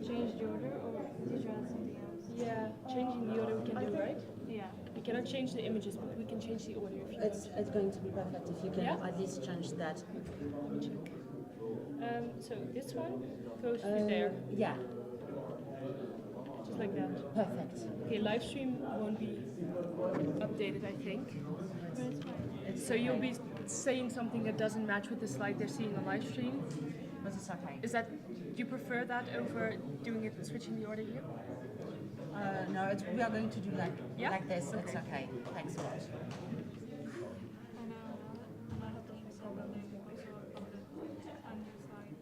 Change the order, or did you add something else? Yeah, changing the order we can do, right? Yeah. We cannot change the images, but we can change the order if you It's going to be perfect if you can at least change that. want. Let me check. So this one goes to there, Yeah, just like that. perfect. Okay, live stream won't be updated, I think. But it's fine. So you'll be saying something that doesn't match with the slide they're seeing on live stream. But it's okay. Is that, do you prefer that over doing it, switching the order here? No, we are going to do Yeah? like this. It's Okay. okay. Thanks a lot. And I had the problem because of the underside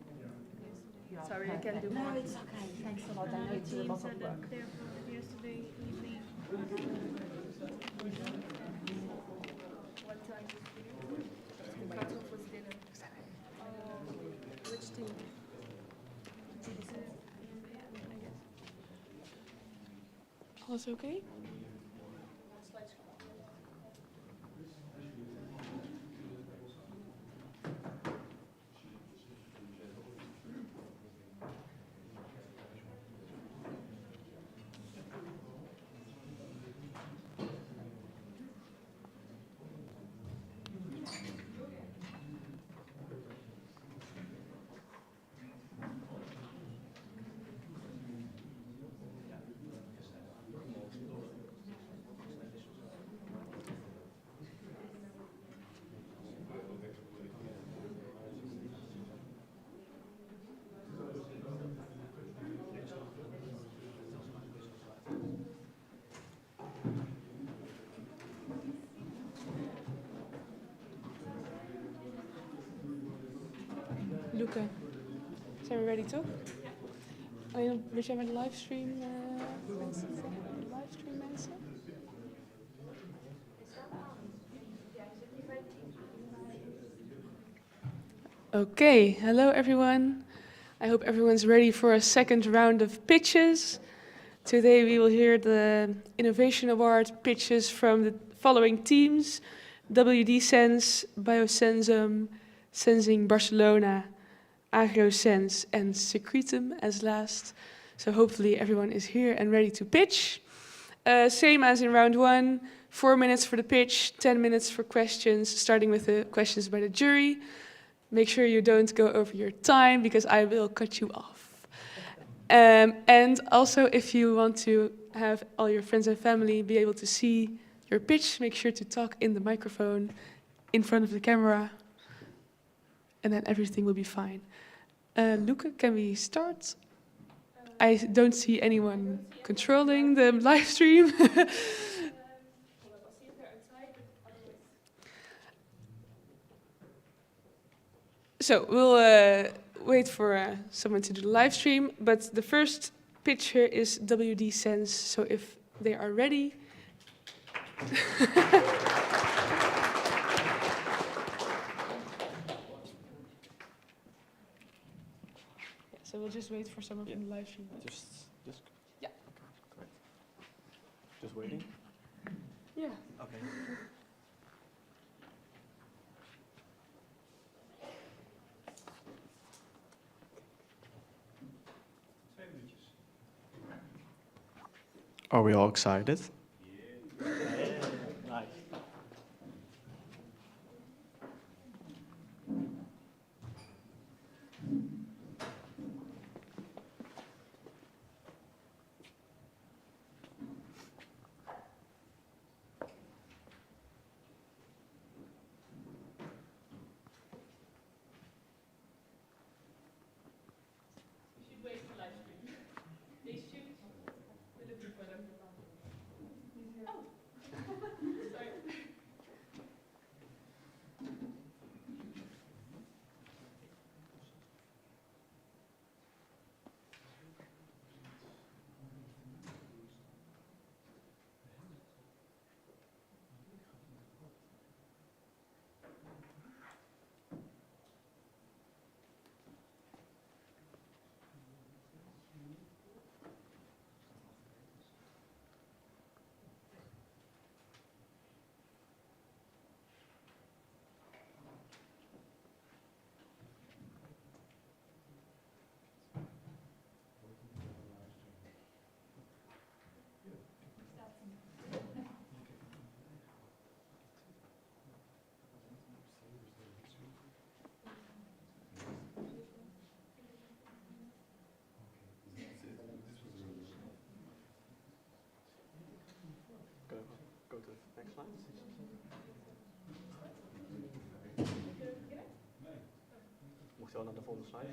yesterday. Sorry, I can't do No, more. it's okay. Thanks a lot. I know Another it's a team lot said of that work. their problem yesterday evening. What time was dinner? The cutoff was dinner. Which team? Alles okay? Luca, zijn we ready toch? Alleen wil jij met de livestream mensen zeggen? De livestream mensen? Okay, hello everyone. I hope everyone's ready for a second round of pitches. Today we will hear the Innovation Award pitches from the following teams: WD Sense, Biosensum, Sensing Barcelona, AgroSense, and Secretum as last. So hopefully everyone is here and ready to pitch. Same as in round one, 4 minutes for the pitch, 10 minutes for questions, starting with the questions by the jury. Make sure you don't go over your time because I will cut you off. And also, if you want to have all your friends and family be able to see your pitch, make sure to talk in the microphone in front of the camera, and then everything will be fine. Luca, can we start? I don't see anyone controlling the live stream. So we'll wait for someone to do the live stream, but the first pitch here is WD Sense. So if they are ready. So we'll just wait for someone from the live stream. Just Yeah. Okay, great. Just waiting. Yeah. Okay. Are we all excited? Nice. Mocht je wel naar de volgende slide?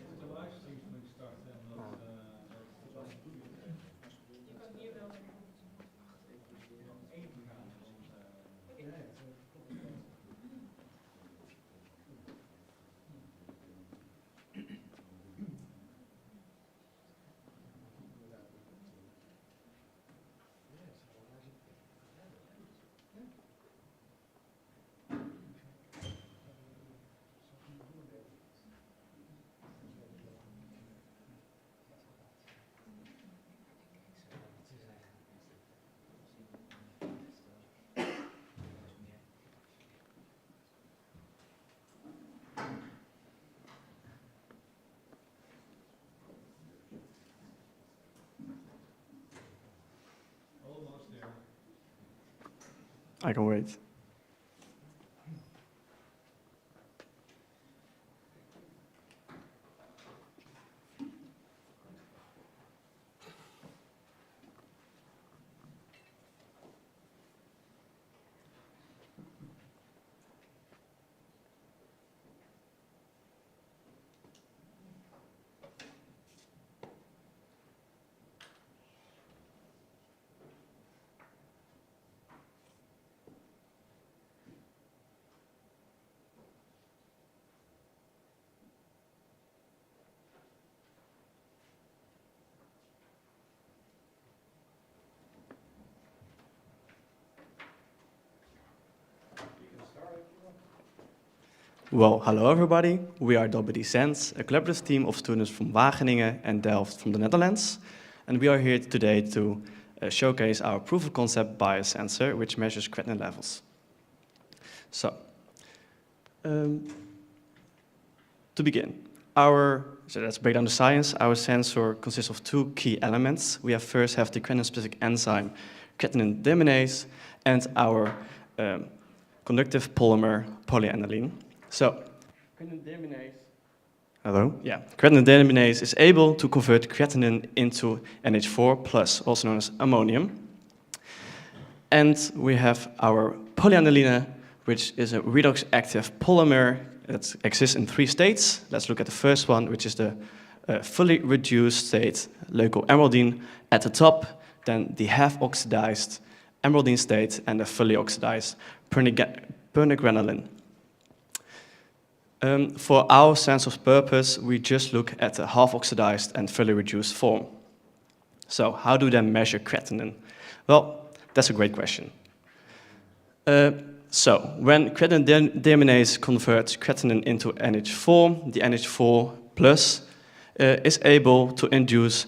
I can wait. Well, hello everybody. We are Sense, a collaborative team of students from Wageningen and Delft from the Netherlands. And we are here today to showcase our proof of concept biosensor, which measures creatinine levels. So, to begin, so let's break down the science. Our sensor consists of two key elements. We first have the creatinine-specific enzyme, creatinine deaminase, and our conductive polymer, polyaniline. So, creatinine deaminase is able to convert creatinine into NH4+, also known as ammonium. And we have our polyaniline, which is a redox-active polymer that exists in three states. Let's look at the first one, which is the fully reduced state, leucoemeraldine at the top, then the half-oxidized emeraldine state, and the fully oxidized pernigranulin. For our sensor's purpose, we just look at the half-oxidized and fully reduced form. So how do they measure creatinine? Well, that's a great question. So when creatinine deaminase converts creatinine into NH4, the NH4 plus is able to induce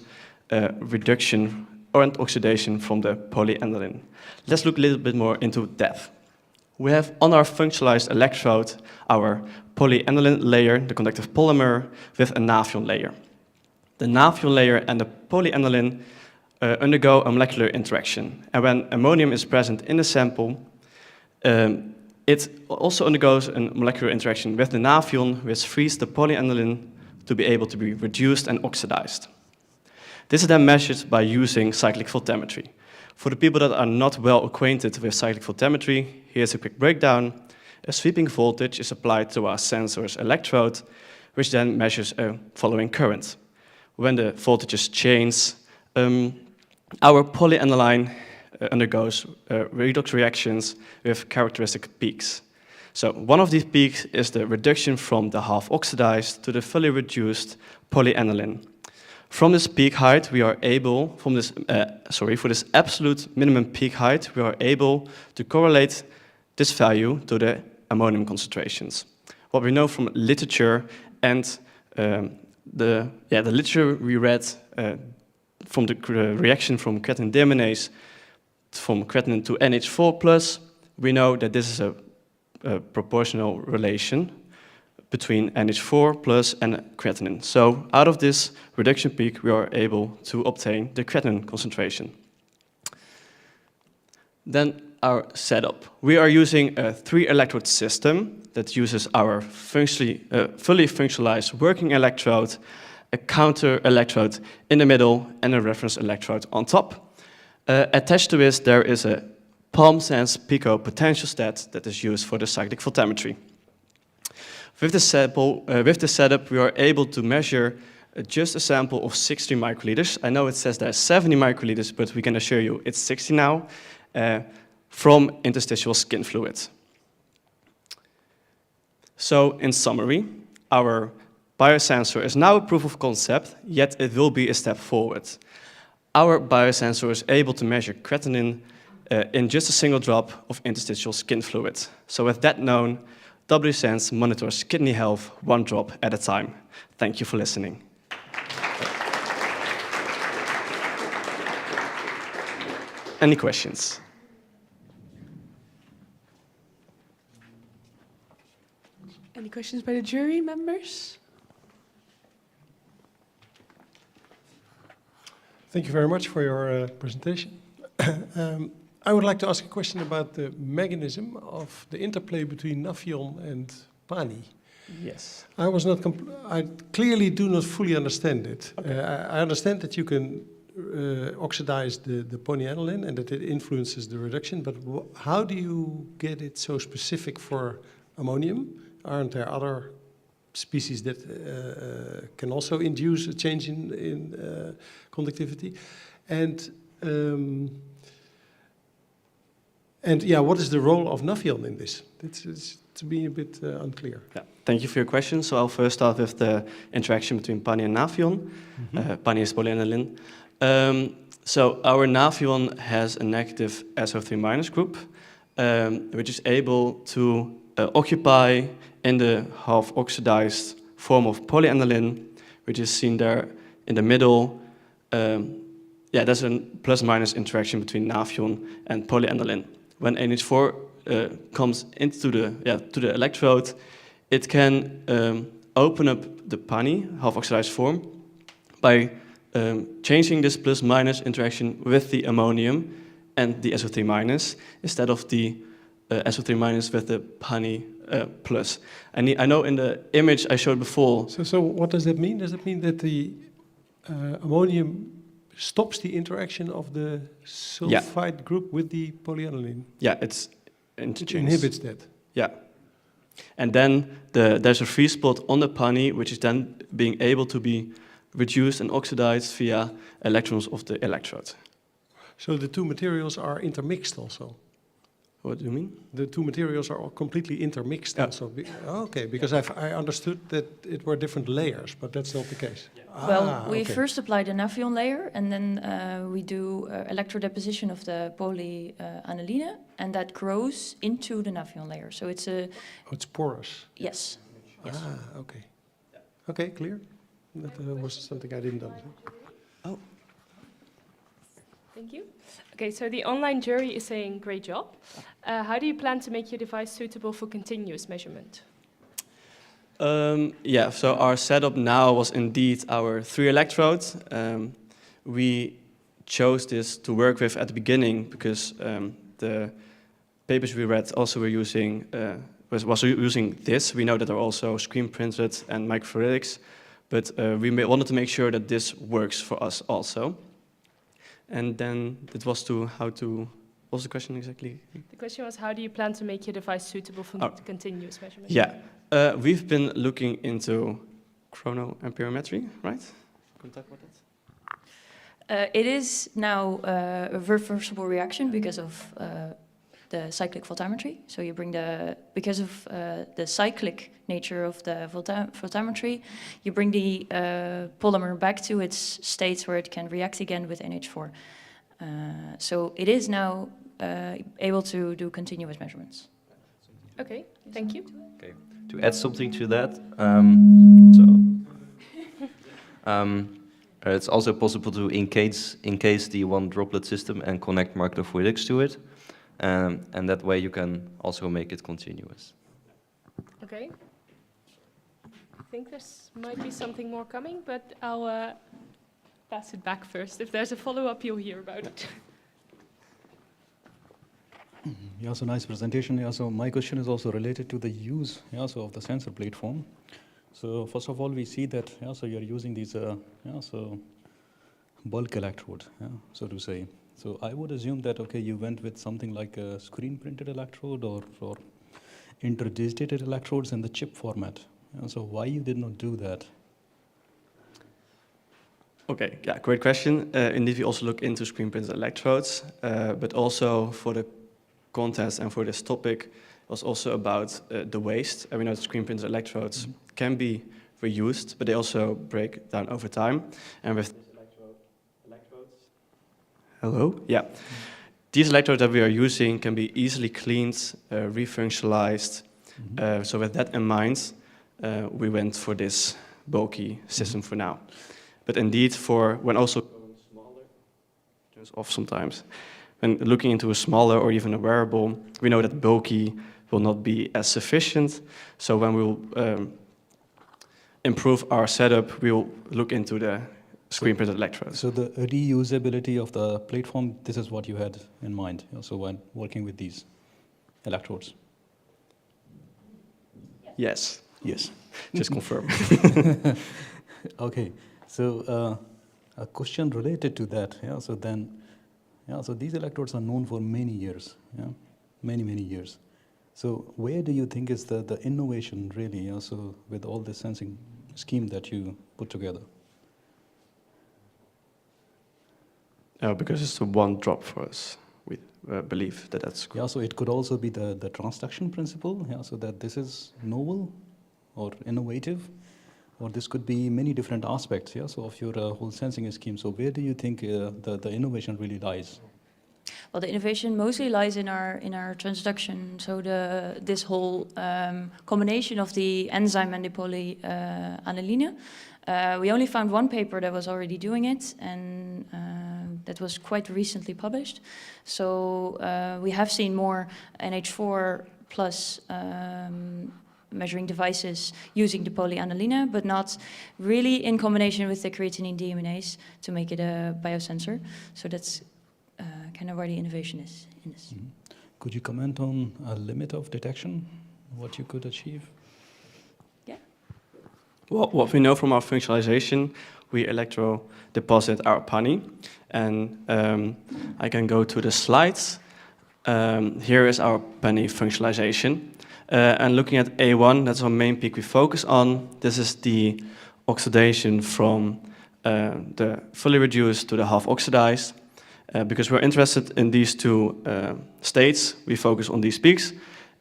reduction or oxidation from the polyaniline. Let's look a little bit more into depth. We have on our functionalized electrode our polyaniline layer, the conductive polymer, with a nafion layer. The nafion layer and the polyaniline undergo a molecular interaction. And when ammonium is present in the sample, it also undergoes a molecular interaction with the nafion, which frees the polyaniline to be able to be reduced and oxidized. This is then measured by using cyclic voltammetry. For the people that are not well acquainted with cyclic voltammetry, here's a quick breakdown. A sweeping voltage is applied to our sensor's electrode, which then measures a following current. When the voltages change, our polyaniline undergoes redox reactions with characteristic peaks. So one of these peaks is the reduction from the half-oxidized to the fully reduced polyaniline. From this peak height, we are able, for this absolute minimum peak height, we are able to correlate this value to the ammonium concentrations. What we know from literature and the literature we read from the reaction from creatinine deaminase from creatinine to NH4+, we know that this is a proportional relation between NH4+ and creatinine. So out of this reduction peak, we are able to obtain the creatinine concentration. Then our setup. We are using a 3-electrode system that uses our fully functionalized working electrode, a counter electrode in the middle, and a reference electrode on top. Attached to this, there is a palm-sense pico potentiostat that is used for the cyclic voltammetry. With this setup, we are able to measure just a sample of 60 microliters. I know it says there's 70 microliters, but we can assure you it's 60 now, from interstitial skin fluid. So, in summary, our biosensor is now a proof of concept, yet it will be a step forward. Our biosensor is able to measure creatinine in just a single drop of interstitial skin fluid. So with that known, WSense monitors kidney health one drop at a time. Thank you for listening. Any questions? Any questions by the jury members? Thank you very much for your presentation. I would like to ask a question about the mechanism of the interplay between Nafion and Pani. Yes. I clearly do not fully understand it. Okay. I understand that you can oxidize the polyaniline and that it influences the reduction, but how do you get it so specific for ammonium? Aren't there other species that can also induce a change in conductivity? And yeah, what is the role of Nafion in this? It's to be a bit unclear. Yeah. Thank you for your question. So I'll first start with the interaction between Pani and Nafion. Pani is polyaniline. So our Nafion has a negative SO3- group, which is able to occupy in the half-oxidized form of polyaniline, which is seen there in the middle. Yeah, there's a plus-minus interaction between Nafion and polyaniline. When NH4 comes into the electrode, it can open up the Pani, half-oxidized form, by changing this plus-minus interaction with the ammonium and the SO3- instead of the SO3- with the Pani plus. I know in the image I showed before. So what does that mean? Does it mean that the ammonium stops the interaction of the sulfide group with the polyaniline? Yeah, it inhibits that. Yeah. And then there's a free spot on the Pani, which is then being able to be reduced and oxidized via electrons of the electrode. So the two materials are intermixed also? What do you mean? The two materials are all completely intermixed also? Okay, because I understood that it were different layers, but that's not the case. Yeah. Well, we first apply the Nafion layer, and then we do electrodeposition of the polyaniline, and that grows into the Nafion layer. So it's a... Oh, it's porous? Yes. Yes. Okay. Okay, clear? That was something I didn't understand. Oh. Thank you. Okay, so the online jury is saying, great job. How do you plan to make your device suitable for continuous measurement? Yeah, so our setup now was indeed our 3 electrodes. We chose this to work with at the beginning because the papers we read also were using was using this. We know that there are also screen printed and microfluidics, but we wanted to make sure that this works for us also. And then it was what was the question exactly? The question was, how do you plan to make your device suitable for continuous measurement? Yeah, we've been looking into chronoamperometry, right? Can you talk about that? It is now a reversible reaction because of the cyclic voltammetry. So you bring because of the cyclic nature of the voltammetry, you bring the polymer back to its states where it can react again with NH4. So it is now able to do continuous measurements. Okay, thank you. Okay, to add something to that, it's also possible to encase the one droplet system and connect microfluidics to it. And that way you can also make it continuous. Okay. I think there might be something more coming, but I'll pass it back first. If there's a follow-up, you'll hear about it. Yeah, so nice presentation. Yeah, so my question is also related to the use of the sensor platform. So first of all, we see that so you're using these bulk electrode, so to say. So I would assume that, okay, you went with something like a screen-printed electrode or interdigitated electrodes in the chip format. So why you did not do that? Okay, yeah, great question. Indeed, we also look into screen printed electrodes, but also for the contest and for this topic, it was also about the waste. And we know that screen printed electrodes can be reused, but they also break down over time. And with electrodes, hello, yeah, these electrodes that we are using can be easily cleaned, refunctionalized. So with that in mind, we went for this bulky system for now. But indeed, for when also going smaller, turns off sometimes. When looking into a smaller or even a wearable, we know that bulky will not be as sufficient. So when we will improve our setup, we will look into the screen-printed electrodes. So the reusability of the platform, this is what you had in mind also when working with these electrodes? Yes. Yes. Just confirm. Okay. So a question related to that. Yeah. So then, yeah. So these electrodes are known for many years. Yeah. Many years. So where do you think is the innovation really? Yeah, so with all this sensing scheme that you put together? Because it's the one drop for us. We believe that that's Yeah. So it could also be the transduction principle. Yeah. So that this is novel or innovative. Or this could be many different aspects, yeah, so of your whole sensing scheme. So where do you think the innovation really lies? Well, the innovation mostly lies in our transduction. So this whole combination of the enzyme and the polyaniline. We only found one paper that was already doing it, and that was quite recently published. So we have seen more NH4 plus measuring devices using the polyaniline, but not really in combination with the creatinine deaminase to make it a biosensor. So that's kind of where the innovation is in this. Mm-hmm. Could you comment on a limit of detection, what you could achieve? Yeah. Well, what we know from our functionalization, we electrodeposit our PANI. And I can go to the slides. Here is our PANI functionalization. And looking at A1, that's our main peak we focus on. This is the oxidation from the fully reduced to the half oxidized. Because we're interested in these two states, we focus on these peaks.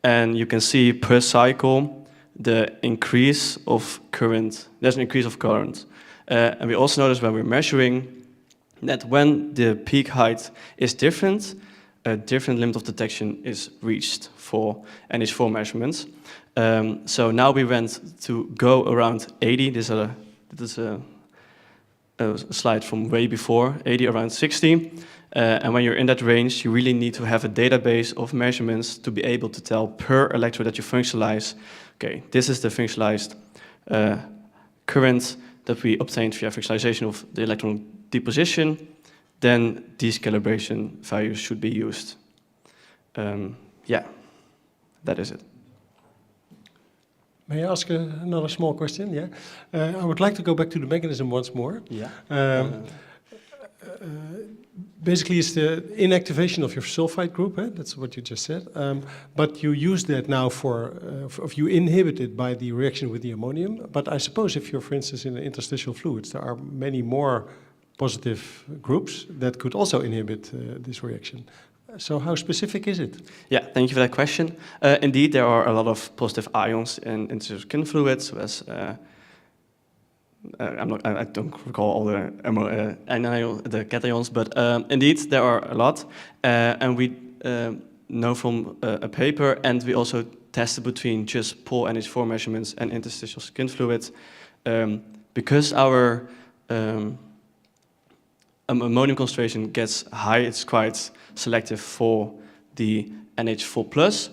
And you can see per cycle the increase of current. There's an increase of current. And we also notice when we're measuring that when the peak height is different, a different limit of detection is reached for NH4 measurements. So now we went to go around 80. This is a slide from way before, 80 around 60. And when you're in that range, you really need to have a database of measurements to be able to tell per electrode that you functionalize, okay, this is the functionalized current that we obtained via functionalization of the electron deposition. Then these calibration values should be used. Yeah, that is it. May I ask another small question? Yeah, I would like to go back to the mechanism once more. Yeah. Basically, it's the inactivation of your sulfide group. That's what you just said. But you use that now you inhibit it by the reaction with the ammonium. But I suppose if you're, for instance, in the interstitial fluids, there are many more positive groups that could also inhibit this reaction. So how specific is it? Yeah, thank you for that question. Indeed, there are a lot of positive ions in interstitial skin fluids, as I don't recall all the the cations, but indeed there are a lot, and we know from a paper, and we also tested between just pole NH4 measurements and interstitial skin fluid, because our ammonium concentration gets high, it's quite selective for the NH4+,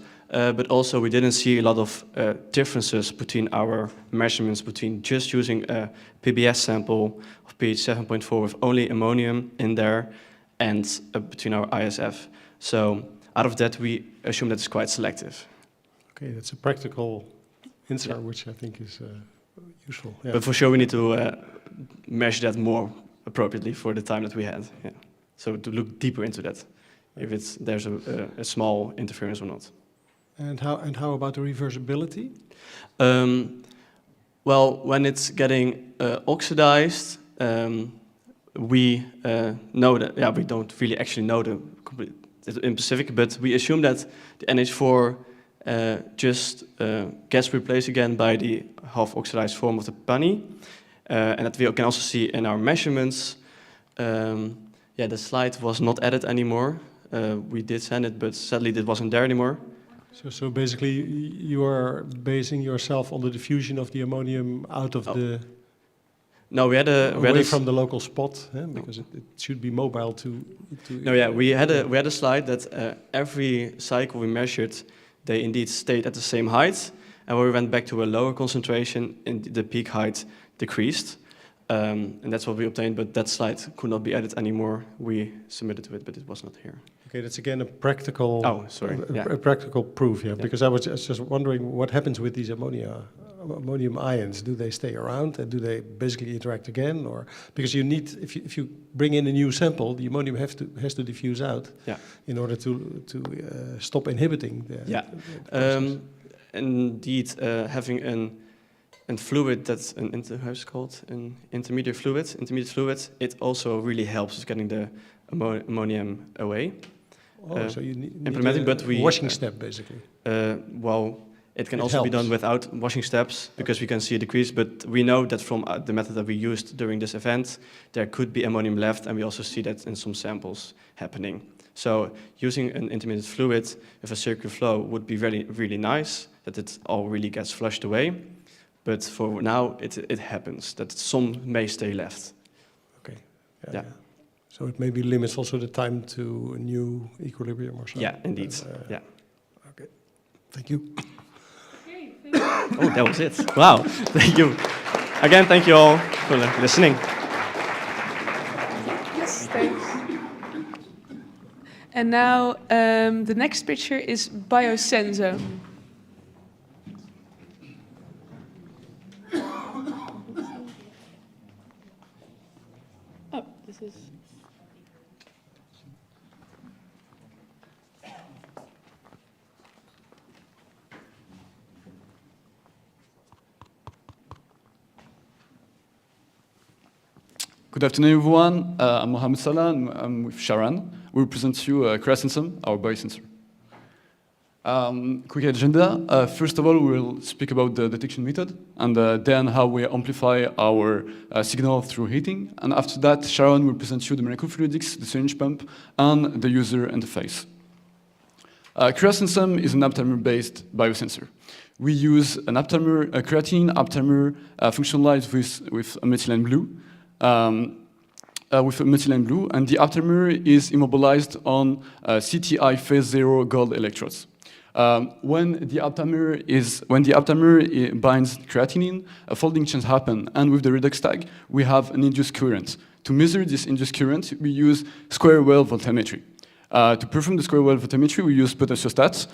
but also we didn't see a lot of differences between our measurements between just using a PBS sample of pH 7.4 with only ammonium in there and between our ISF. So out of that, we assume that it's quite selective. Okay, that's a practical answer, which I think is useful. Yeah. But for sure, we need to measure that more appropriately for the time that we had. Yeah. So to look deeper into that, if there's a small interference or not. And how about the reversibility? Well, when it's getting oxidized, we know that, yeah, we don't really actually know the complete in specific, but we assume that the NH4 just gets replaced again by the half-oxidized form of the PANI, and that we can also see in our measurements. Yeah, the slide was not added anymore. We did send it, but sadly it wasn't there anymore. So basically, you are basing yourself on the diffusion of the ammonium out of the no, we had away from the local spot, because it should be mobile to. No, yeah, we had a slide that every cycle we measured, they indeed stayed at the same height, and when we went back to a lower concentration, the peak height decreased, and that's what we obtained. But that slide could not be added anymore. We submitted to it, but it was not here. Okay, that's again a practical. Oh, sorry. A practical proof, yeah. Because I was just wondering what happens with these ammonium ions. Do they stay around and do they basically interact again, or because you need if you bring in a new sample, the ammonium has to diffuse out, in order to stop inhibiting the process. Indeed, having an fluid that's an intermediate fluid, it also really helps with getting the ammonium away. So you need implementing, but we washing step basically. Well, it can It also be helps. done without washing steps because we can see a decrease. But we know that from the method that we used during this event, there could be ammonium left, and we also see that in some samples happening. So using an intermediate fluid with a circular flow would be really nice, that it all really gets flushed away. But for now, it happens that some may stay left. Okay. Yeah. So it maybe limits also the time to a new equilibrium or so. Yeah, indeed. Yeah. Okay. Thank you. Oh, that was it. Wow. Thank you. Again, thank you all for listening. Yes, thanks. And now the next picture is biosensor. Oh, this is. Good afternoon, everyone. I'm Mohamed Salah, and I'm with Sharon. We present you SensUs, our biosensor. Quick agenda. First of all, we'll speak about the detection method, and then how we amplify our signal through heating. And after that, Sharon will present you the microfluidics, the syringe pump, and the user interface. SensUs is an aptamer-based biosensor. We use an aptamer, a creatinine aptamer, functionalized with a methylene blue. With a methylene blue, and the aptamer is immobilized on CTI phase 0 gold electrodes. When the aptamer binds creatinine, a folding change happens, and with the redox tag, we have an induced current. To measure this induced current, we use square wave voltammetry. To perform the square wave voltammetry, we use potentiostats.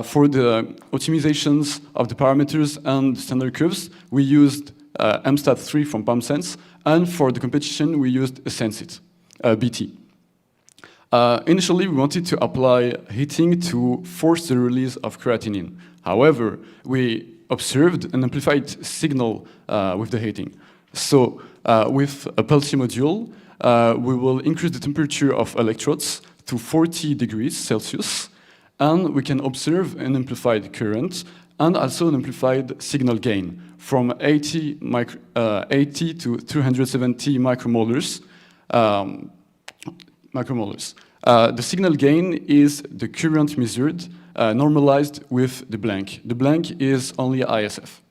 For the optimizations of the parameters and standard curves, we used MStat3 from PalmSense, and for the competition, we used a SensIt, BT. Initially, we wanted to apply heating to force the release of creatinine. However, we observed an amplified signal with the heating. So, with a Peltier module, we will increase the temperature of electrodes to 40 degrees Celsius, and we can observe an amplified current and also an amplified signal gain from 80 to 370 micromolars. The signal gain is the current measured, normalized with the blank. The blank is only ISF.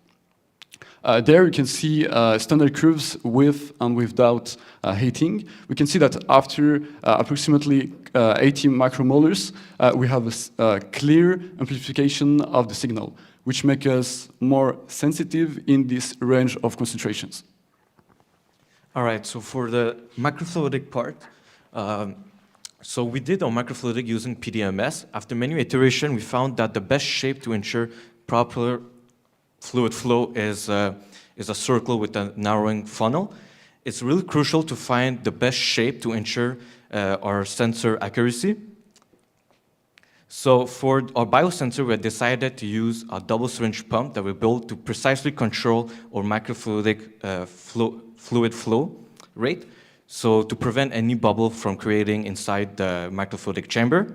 There you can see standard curves with and without heating. We can see that after approximately 80 micromolars, we have a clear amplification of the signal, which makes us more sensitive in this range of concentrations. All right, so for the microfluidic part, so we did our microfluidic using PDMS. After many iterations, we found that the best shape to ensure proper fluid flow is a circle with a narrowing funnel. It's really crucial to find the best shape to ensure our sensor accuracy. So for our biosensor, we decided to use a double syringe pump that we built to precisely control our microfluidic fluid flow rate, so to prevent any bubble from creating inside the microfluidic chamber.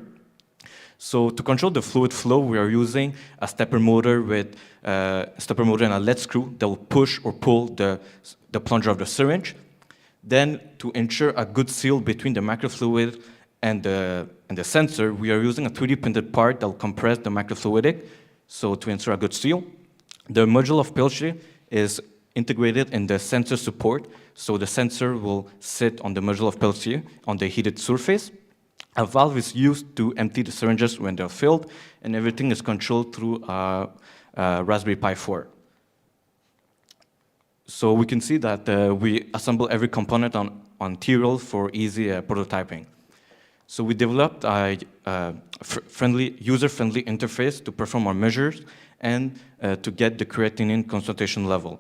So to control the fluid flow, we are using a stepper motor and a lead screw that will push or pull the plunger of the syringe. Then, to ensure a good seal between the microfluid and the sensor, we are using a 3D printed part that will compress the microfluidic, so to ensure a good seal. The module of Pilcher is integrated in the sensor support, so the sensor will sit on the module of Pilcher on the heated surface. A valve is used to empty the syringes when they're filled, and everything is controlled through a Raspberry Pi 4. So we can see that we assemble every component on T-roll for easy prototyping. So we developed a user-friendly interface to perform our measures and to get the creatinine concentration level.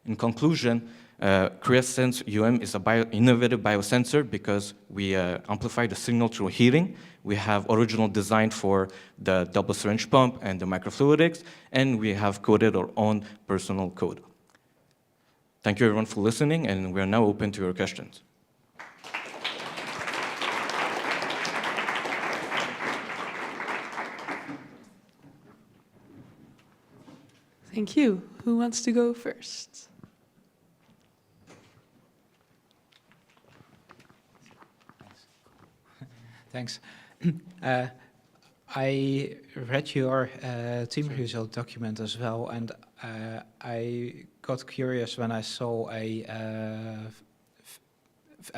In conclusion, CreaSense UM is an innovative biosensor because we amplify the signal through heating. We have original design for the double syringe pump and the microfluidics, and we have coded our own personal code. Thank you everyone for listening, and we are now open to your questions. Thank you. Who wants to go first? Thanks. I read your team result document as well, and I got curious when I saw a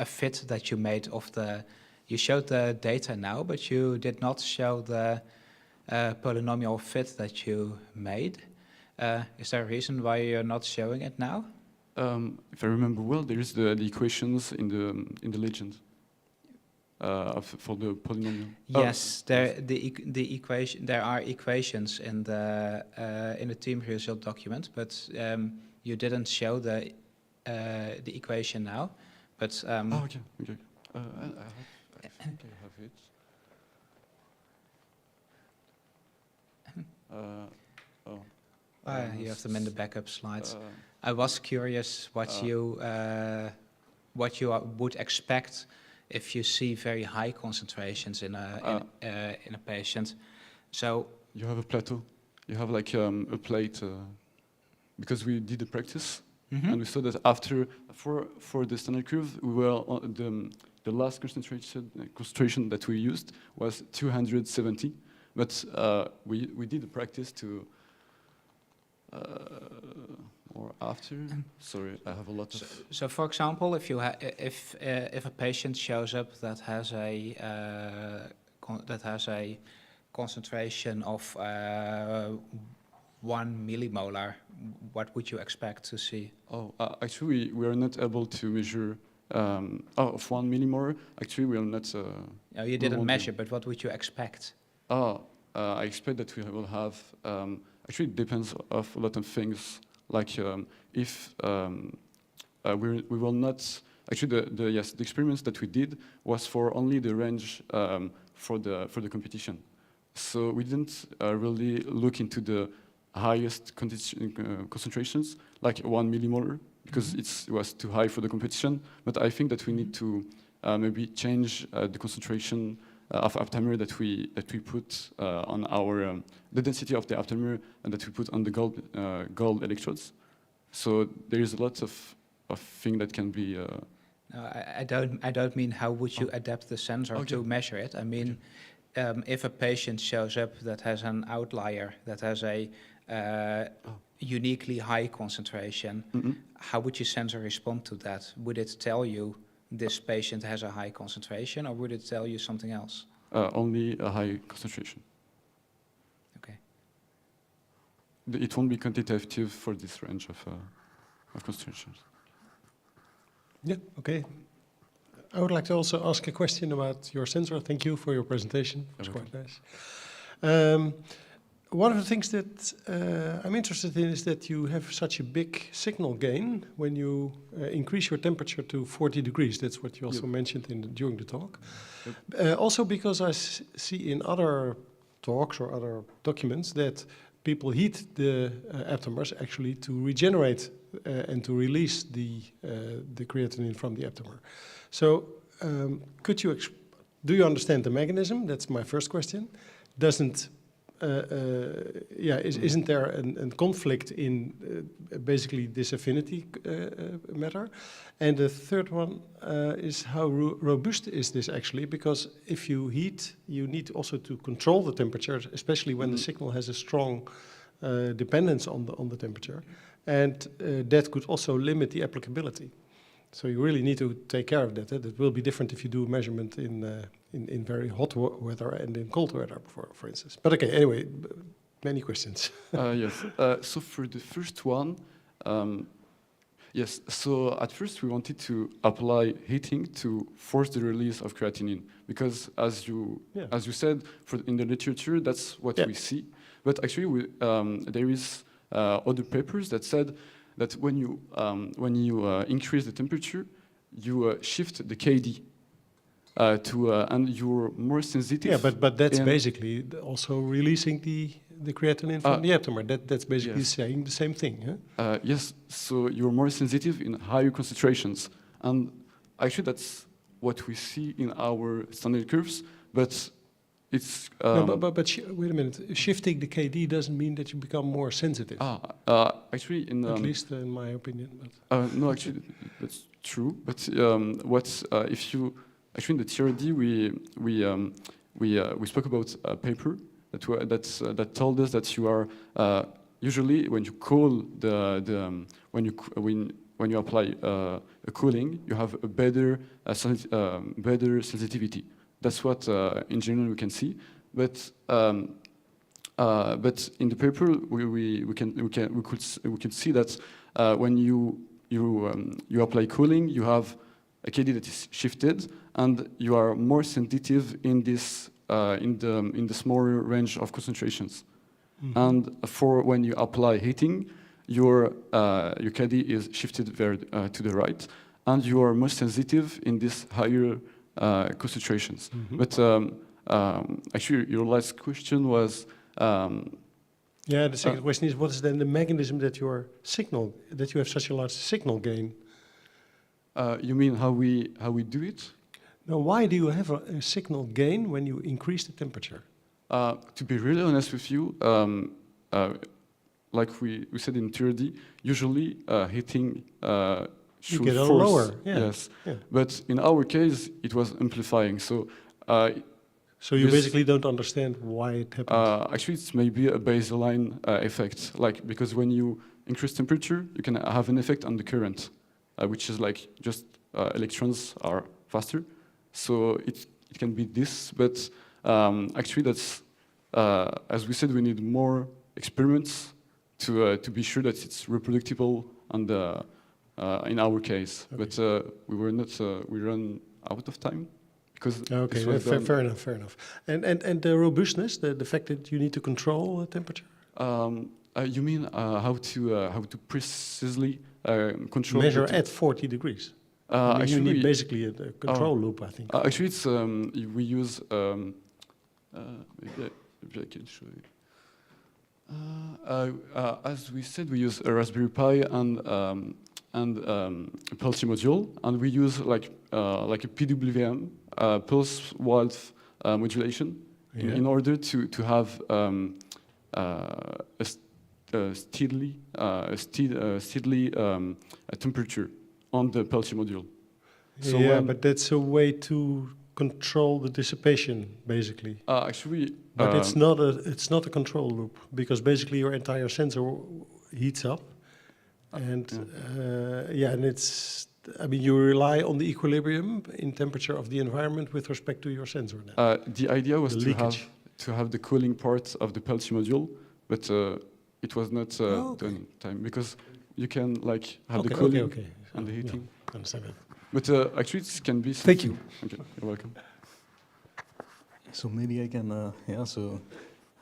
fit that you made of the. You showed the data now, but you did not show the polynomial fit that you made. Is there a reason why you're not showing it now? If I remember well, there is the equations in the legend. For the polynomial. Yes, the equation. There are equations in the team result document, but you didn't show the equation now. But okay. I think I have it. You have them in the backup slides. I was curious what you would expect if you see very high concentrations in a patient. So you have a plateau. You have like a plate because we did the practice, and we saw that after for the standard curve, we were on the last concentration that we used was 270, but we did the practice to. Or after? Sorry, I have a lot of. So for example, if you if a patient shows up that has a concentration of 1 millimolar, what would you expect to see? Actually, we are not able to measure. Of 1 millimolar. Actually, we are not. No, you didn't measure, but what would you expect? I expect that we will have. Actually, it depends of a lot of things. Like if we will not actually the experiments that we did was for only the range for the competition, so we didn't really look into the highest concentrations like 1 millimolar because it was too high for the competition. But I think that we need to maybe change the concentration of aptamer that we put on our the density of the aptamer and that we put on the gold electrodes. So there is a lot of thing that can be. No, I don't mean how would you adapt the sensor to measure it. I mean, if a patient shows up that has an outlier that has a uniquely high concentration, how would your sensor respond to that? Would it tell you this patient has a high concentration, or would it tell you something else? Only a high concentration. Okay. It won't be quantitative for this range of concentrations. Yeah, okay. I would like to also ask a question about your sensor. Thank you for your presentation. It was quite nice. one of the things that I'm interested in is that you have such a big signal gain when you increase your temperature to 40 degrees. That's what you also mentioned during the talk. Also because I see in other talks or other documents that people heat the aptamers actually to regenerate and to release the creatinine from the aptamer. So do you understand the mechanism? That's my first question. Isn't there a conflict in basically this affinity matter? And the third one is how robust is this actually? Because if you heat, you need also to control the temperature, especially when the signal has a strong dependence on the temperature, and that could also limit the applicability. So you really need to take care of that. It will be different if you do a measurement in very hot weather and in cold weather, for instance. But okay, anyway, many questions. Yes. So for the first one, yes. So at first we wanted to apply heating to force the release of creatinine because, as you said, in the literature that's what we see. But actually, there is other papers that said that when you increase the temperature, you shift the KD and you're more sensitive. Yeah, but that's basically also releasing the creatinine from the aptamer. That's basically saying the same thing. Huh? Yes. So you're more sensitive in higher concentrations, and actually that's what we see in our standard curves. But it's wait a minute. Shifting the KD doesn't mean that you become more sensitive. Actually, at least in my opinion. But no, actually, that's true. But if you actually in the TRD we spoke about a paper that told us that you are usually when you cool when you apply a cooling, you have a better sensitivity. That's what in general we can see, but in the paper we could see that when you apply cooling, you have a KD that is shifted, and you are more sensitive in this in the smaller range of concentrations. Mm-hmm. And for when you apply heating, your KD is shifted very to the right, and you are more sensitive in this higher concentrations. Mm-hmm. But actually, your last question was. The second question is, what is then the mechanism that you have such a large signal gain? You mean how we do it? No, why do you have a signal gain when you increase the temperature? To be really honest with you, like we said in theory, usually heating should get force. Lower. Yeah. Yes, yeah. But in our case, it was amplifying. So you basically don't understand why it happens. Actually, it's maybe a baseline effect, like because when you increase temperature, you can have an effect on the current, which is like just electrons are faster. So it can be this, but actually that's as we said, we need more experiments to be sure that it's reproducible on the in our case. Okay. But we run out of time because fair enough. And the robustness, the fact that you need to control temperature. You mean how to precisely control? Measure at 40 degrees. Actually, you need basically a control loop, I think. Actually, it's we use. Maybe I can show you. As we said, we use a Raspberry Pi and a Peltier module, and we use like a PWM pulse width modulation in order to have a steadily temperature on the Peltier module. So but that's a way to control the dissipation, basically. Actually, but it's not a control loop because basically your entire sensor heats up, and and it's. I mean, you rely on the equilibrium in temperature of the environment with respect to your sensor. Now. The idea was to have the cooling part of the Peltier module, but it was not done in time because you can like have the cooling and the heating. Yeah, understand it. But actually, it can be. Thank you. Okay, you're welcome. So maybe I can,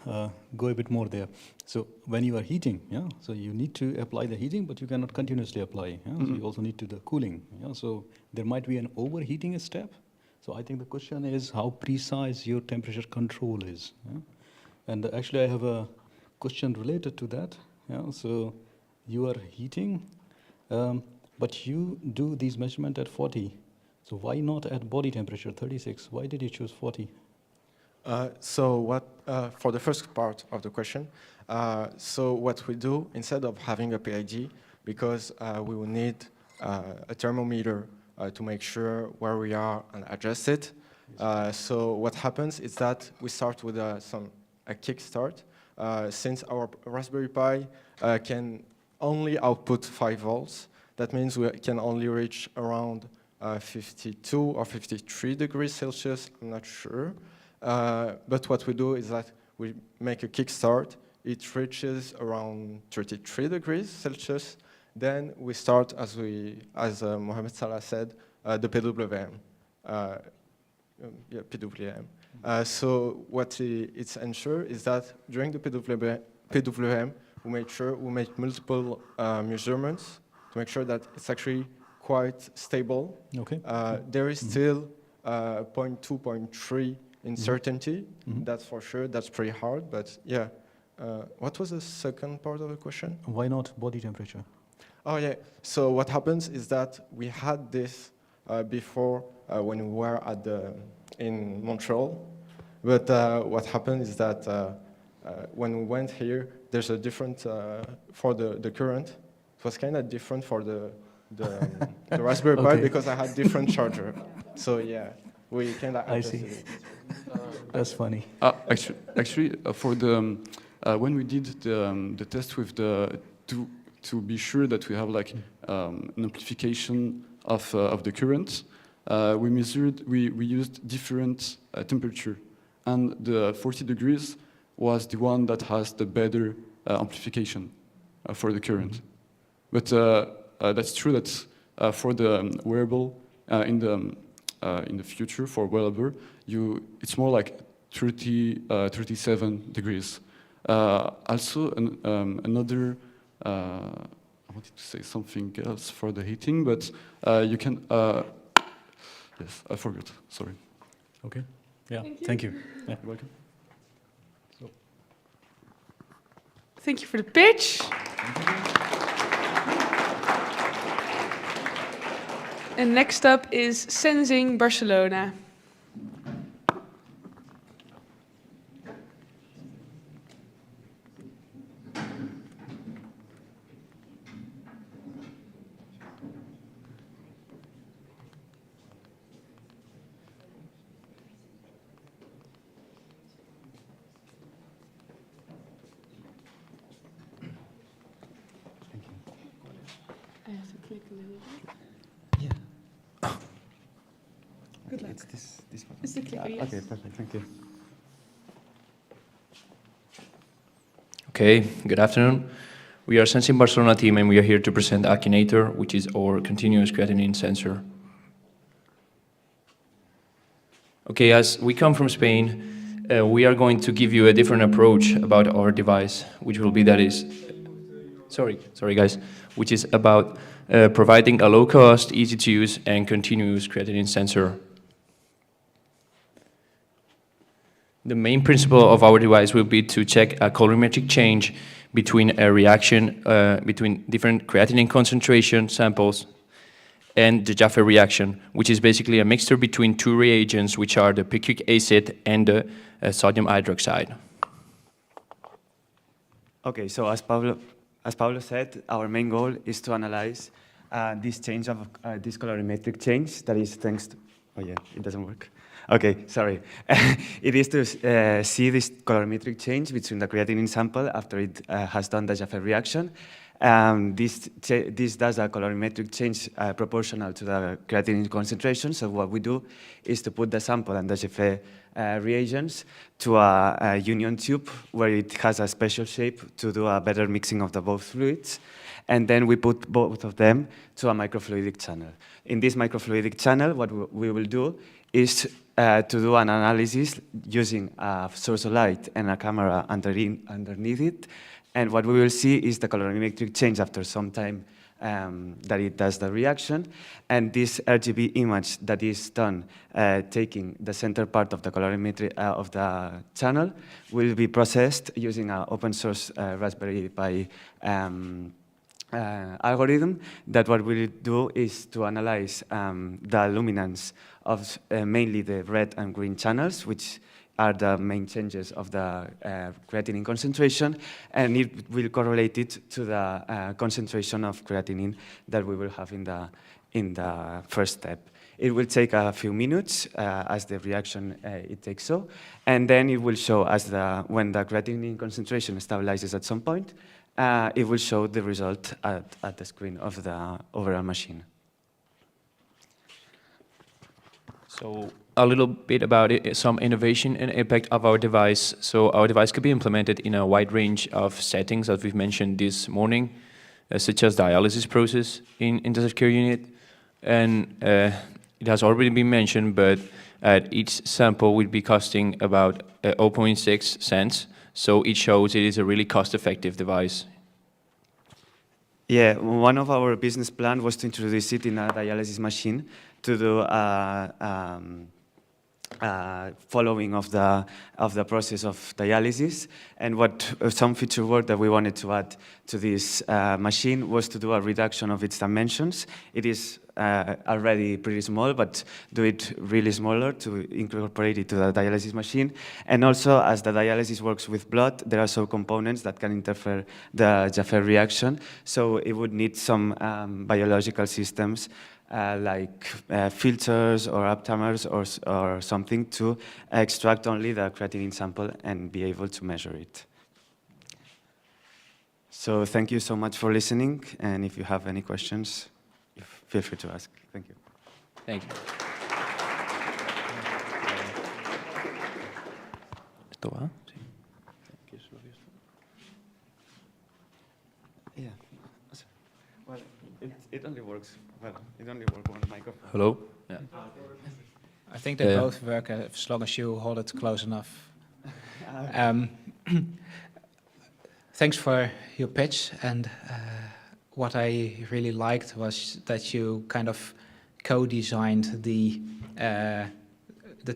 go a bit more there. So when you are heating, yeah, so you need to apply the heating, but you cannot continuously apply. Yeah? So you also need to do the cooling. Yeah? So there might be an overheating step. So I think the question is how precise your temperature control is. Yeah? And actually, I have a question related to that. Yeah? So you are heating, but you do these measurements at 40. So why not at body temperature 36? Why did you choose 40? For the first part of the question, so what we do, instead of having a PID, because we will need a thermometer to make sure where we are and adjust it. So what happens is that we start with a kickstart. Since our Raspberry Pi can only output 5 volts, that means we can only reach around 52 or 53 degrees Celsius, I'm not sure. But what we do is that we make a kickstart. It reaches around 33 degrees Celsius. Then we start, as Mohamed Salah said, the PWM. PWM. So what it's ensure is that during the PWM, we make multiple measurements to make sure that it's actually quite stable. Okay. There is still 0.2, 0.3 uncertainty. That's for sure. That's pretty hard. But yeah, what was the second part of the question? Why not body temperature? Oh yeah. So what happens is that we had this before when we were in Montreal. But what happened is that when we went here, there's a different for the current. It was kind of different for the Raspberry Pi because I had different charger. So yeah, we kind of adjusted it. That's funny. Actually, for the when we did the test with the to be sure that we have like an amplification of the current, we used different temperature, and the 40 degrees was the one that has the better amplification for the current. But that's true that for the wearable in the future for wearable, it's more like 37 degrees. Also, another. I wanted to say something else for the heating, but you can. Yes, I forgot. Sorry. Okay. Yeah. Thank you. Yeah. You're welcome. Thank you for the pitch. And next up is Sensing Barcelona. I have to click a little bit. Yeah. Good luck. It's this one. It's the clicker, yes. Okay, perfect. Thank you. Okay, good afternoon. We are Sensing Barcelona team, and we are here to present Akinator, which is our continuous creatinine sensor. Okay, as we come from Spain, we are going to give you a different approach about our device, which will be which is about providing a low-cost, easy-to-use, and continuous creatinine sensor. The main principle of our device will be to check a colorimetric change between a reaction between different creatinine concentration samples and the Jaffe reaction, which is basically a mixture between two reagents, which are the picric acid and the sodium hydroxide. Okay, so as Pablo said, our main goal is to analyze this change of this colorimetric change that is thanks to, oh yeah, it doesn't work. Okay, sorry. It is to see this colorimetric change between the creatinine sample after it has done the Jaffe reaction This does a colorimetric change proportional to the creatinine concentration. So what we do is to put the sample and the Jeffrey reagents to a union tube where it has a special shape to do a better mixing of the both fluids. And then we put both of them to a microfluidic channel. In this microfluidic channel, what we will do is to do an analysis using a source of light and a camera underneath it. And what we will see is the colorimetric change after some time that it does the reaction. And this RGB image that is done taking the center part of the colorimetry of the channel will be processed using an open source Raspberry Pi algorithm that what we do is to analyze the luminance of mainly the red and green channels, which are the main changes of the creatinine concentration, and it will correlate it to the concentration of creatinine that we will have in the first step. It will take a few minutes as the reaction it takes so, and then it will show when the creatinine concentration stabilizes at some point, it will show the result at the screen of the overall machine. So a little bit about it, some innovation and impact of our device. So our device could be implemented in a wide range of settings that we've mentioned this morning, such as dialysis process in intensive care unit. And it has already been mentioned, but each sample will be costing about 0.6 cents. So it shows it is a really cost-effective device. Yeah, one of our business plan was to introduce it in a dialysis machine to do following of the process of dialysis. And some feature work that we wanted to add to this machine was to do a reduction of its dimensions. It is already pretty small, but do it really smaller to incorporate it to the dialysis machine. And also, as the dialysis works with blood, there are some components that can interfere the Jaffe reaction. So it would need some biological systems like filters or aptamers or something to extract only the creatinine sample and be able to measure it. So thank you so much for listening, and if you have any questions, feel free to ask. Thank you. Thank you. Yeah. Well, it only works. Well, it only works on the microphone. Hello? Yeah. I think they both work as long as you hold it close enough. Thanks for your pitch, and what I really liked was that you kind of co-designed the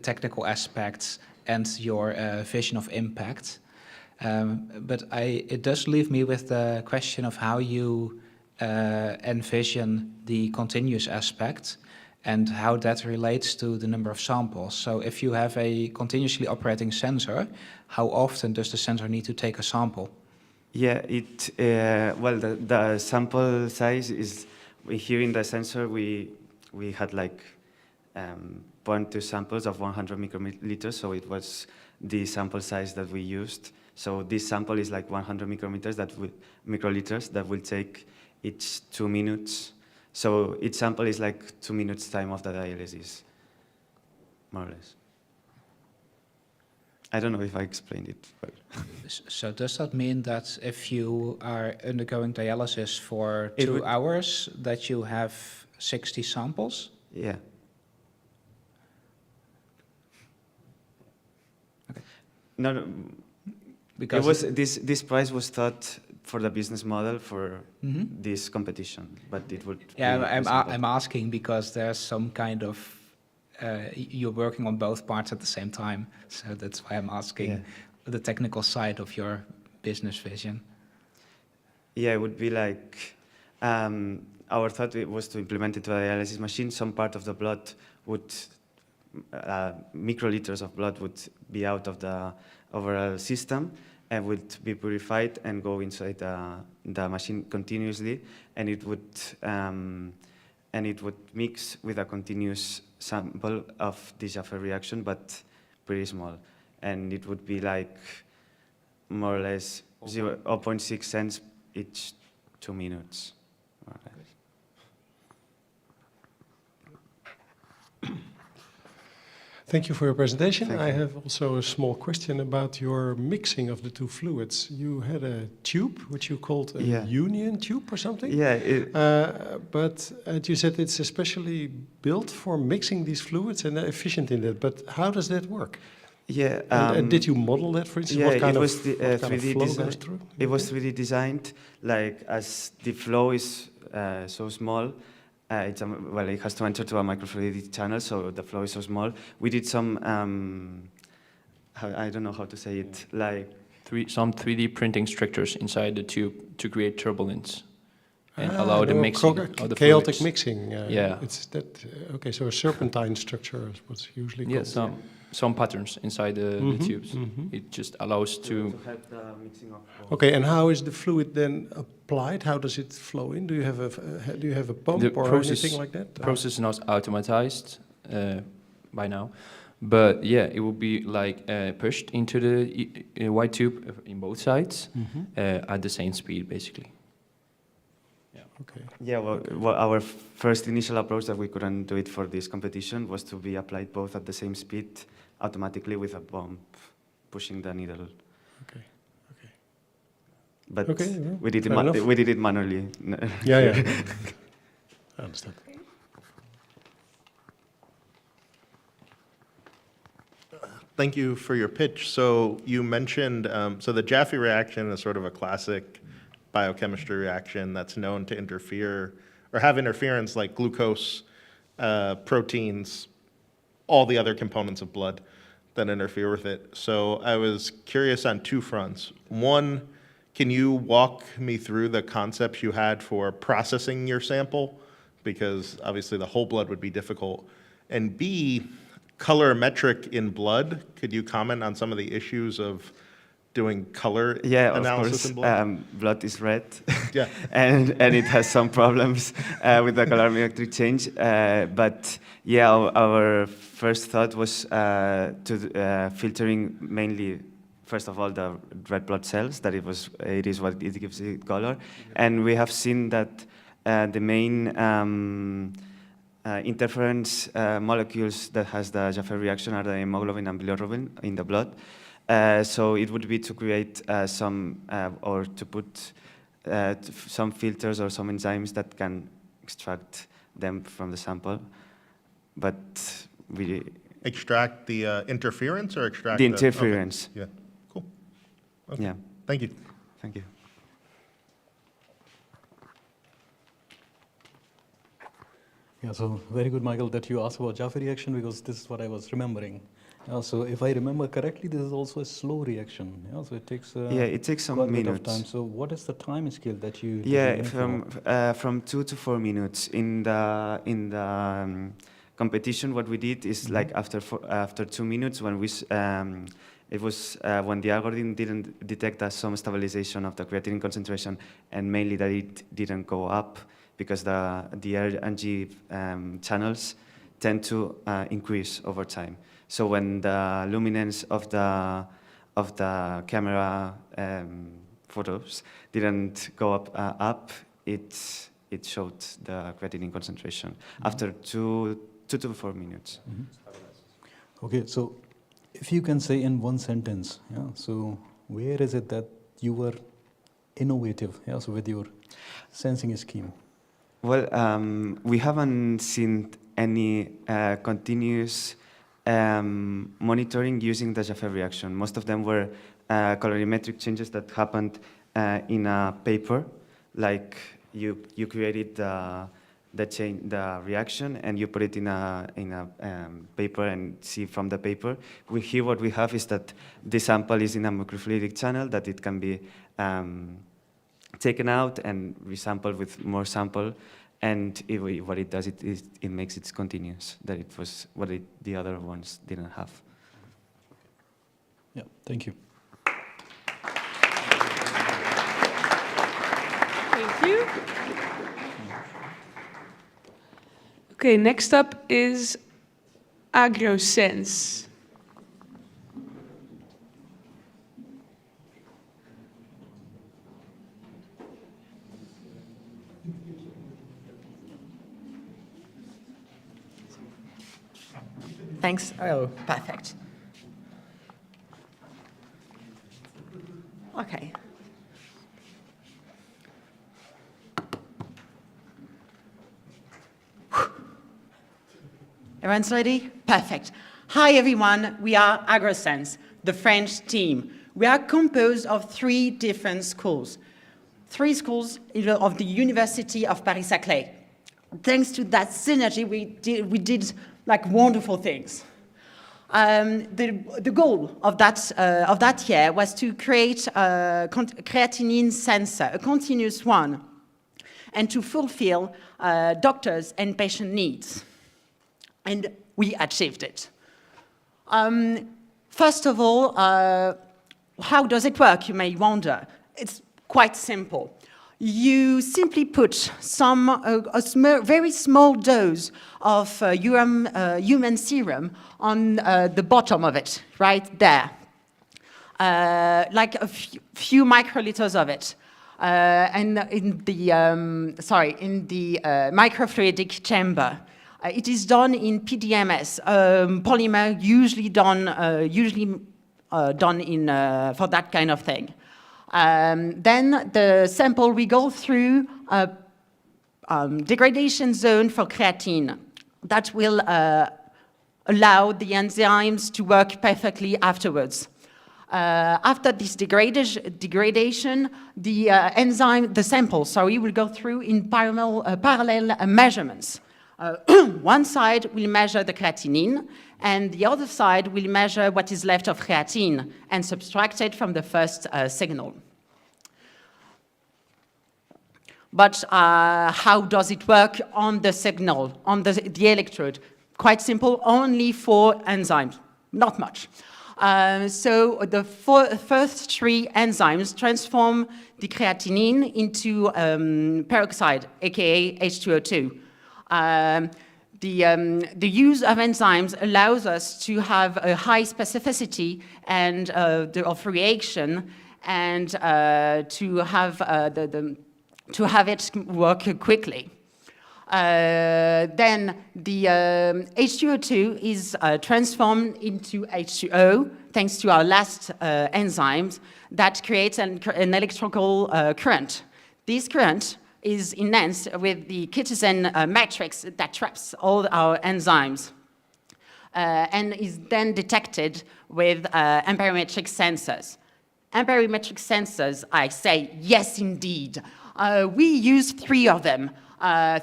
technical aspects and your vision of impact. But it does leave me with the question of how you envision the continuous aspect and how that relates to the number of samples. So if you have a continuously operating sensor, how often does the sensor need to take a sample? Yeah, well, the sample size is, here in the sensor, we had like 0.2 samples of 100 microliters, so it was the sample size that we used. So this sample is like 100 microliters that will take each 2 minutes. So each sample is like 2 minutes time of the dialysis, more or less. I don't know if I explained it well. So does that mean that if you are undergoing dialysis for 2 hours, that you have 60 samples? Yeah. Okay. No, because this prize was thought for the business model for this competition, but it would. Yeah, I'm asking because there's some kind of you're working on both parts at the same time, so that's why I'm asking the technical side of your business vision. Yeah, it would be like our thought was to implement it to a dialysis machine. Some part of the blood would microliters of blood would be out of the overall system and would be purified and go inside the machine continuously, and it would mix with a continuous sample of the Jaffe reaction, but pretty small, and it would be like more or less 0.6 cents each 2 minutes. more or less. Thank you for your presentation. Thank I you. have also a small question about your mixing of the two fluids. You had a tube, which you called a Yeah. union tube or something? Yeah, but you said it's especially built for mixing these fluids and efficient in that. But how does that work? yeah. And did you model that, for instance? Yeah, What kind it of, was what kind of 3D flow design. goes through? It was 3D designed, like as the flow is so small. Well, it has to enter to a microfluidic channel, so the flow is so small. We did some, I don't know how to say it, like Some 3D printing structures inside the tube to create turbulence and allow the no, mixing of the chaotic fluids. mixing. Yeah. It's that. Okay, so a serpentine structure is what's usually called. Yeah, some patterns inside the Mhm, tubes. mhm. It just allows to. help the mixing of both. Okay, and how is the fluid then applied? How does it flow in? Do you have a pump The or anything like that? process is not automatized by now, but yeah, it will be like pushed into the white tube in both sides at the same speed, basically. Okay. Yeah, well, our first initial approach that we couldn't do it for this competition was to be applied both at the same speed automatically with a pump pushing the needle. Okay. Okay. But Okay, well, we did fair enough. we did it manually. Yeah, yeah. I understand. Thank you for your pitch. So you mentioned, so the Jaffe reaction is sort of a classic biochemistry reaction that's known to interfere or have interference like glucose, proteins, all the other components of blood that interfere with it. So I was curious on two fronts. One, can you walk me through the concepts you had for processing your sample? Because obviously the whole blood would be difficult. And B, colorimetric in blood, could you comment on some of the issues of doing color Yeah, analysis of in course. blood? Blood is red, Yeah. and it has some problems with the colorimetric change. But yeah, our first thought was to filtering mainly, first of all, the red blood cells. That it is what it gives it color, and we have seen that the main interference molecules that has the Jaffe reaction are the hemoglobin and bilirubin in the blood. So it would be to create or to put some filters or some enzymes that can extract them from the sample. But we Extract the interference or extract the interference. Okay. Yeah, cool. Okay. Yeah. Thank you. Thank you. Yeah, so very good, Michael, that you asked about Jaffe reaction because this is what I was remembering. So if I remember correctly, this is also a slow reaction. Yeah, so it takes it takes some quite a bit of minutes. time. So what is the time scale that you? Yeah, aim for? from 2 to 4 minutes. In the competition, what we did is like after 2 minutes, when it was when the algorithm didn't detect some stabilization of the creatinine concentration, and mainly that it didn't go up because the RNG channels tend to increase over time. So when the luminance of the camera photos didn't go up, it showed the creatinine concentration after 2 to 4 minutes. Okay, so if you can say in one sentence, yeah, so where is it that you were innovative, yeah, so with your sensing scheme? Well, we haven't seen any continuous monitoring using the Jaffe reaction. Most of them were colorimetric changes that happened in a paper, like you created the reaction and you put it in a paper and see from the paper. Here what we have is that the sample is in a microfluidic channel that it can be taken out and resampled with more sample. And what it does, it makes it continuous. That it was what the other ones didn't have. Yeah, thank you. Thank you. Okay, next up is AgroSense. Thanks. Oh, perfect. Okay. Everyone's ready? Perfect. Hi, everyone. We are AgroSens, the French team. We are composed of 3 different schools. 3 schools of the University of Paris-Saclay. Thanks to that synergy, we did like wonderful things. The goal of that year was to create a creatinine sensor, a continuous one, and to fulfill doctors' and patient needs. And we achieved it. First of all, how does it work, you may wonder? It's quite simple. You simply put a very small dose of human serum on the bottom of it, right there. Like a few microliters of it. And in the microfluidic chamber. It is done in PDMS, polymer usually done for that kind of thing. Then the sample we go through a degradation zone for creatine that will allow the enzymes to work perfectly afterwards. After this degradation, the sample will go through in parallel measurements. One side will measure the creatinine, and the other side will measure what is left of creatine and subtract it from the first signal. But how does it work on the signal, on the electrode? Quite simple, only 4 enzymes, not much. So the first 3 enzymes transform the creatinine into peroxide, aka H2O2. The use of enzymes allows us to have a high specificity and of reaction, and to have it work quickly. Then the H2O2 is transformed into H2O thanks to our last enzymes that creates an electrical current. This current is enhanced with the Kittersen matrix that traps all our enzymes and is then detected with amperometric sensors. Amperometric sensors, I say, yes, indeed. We use 3 of them,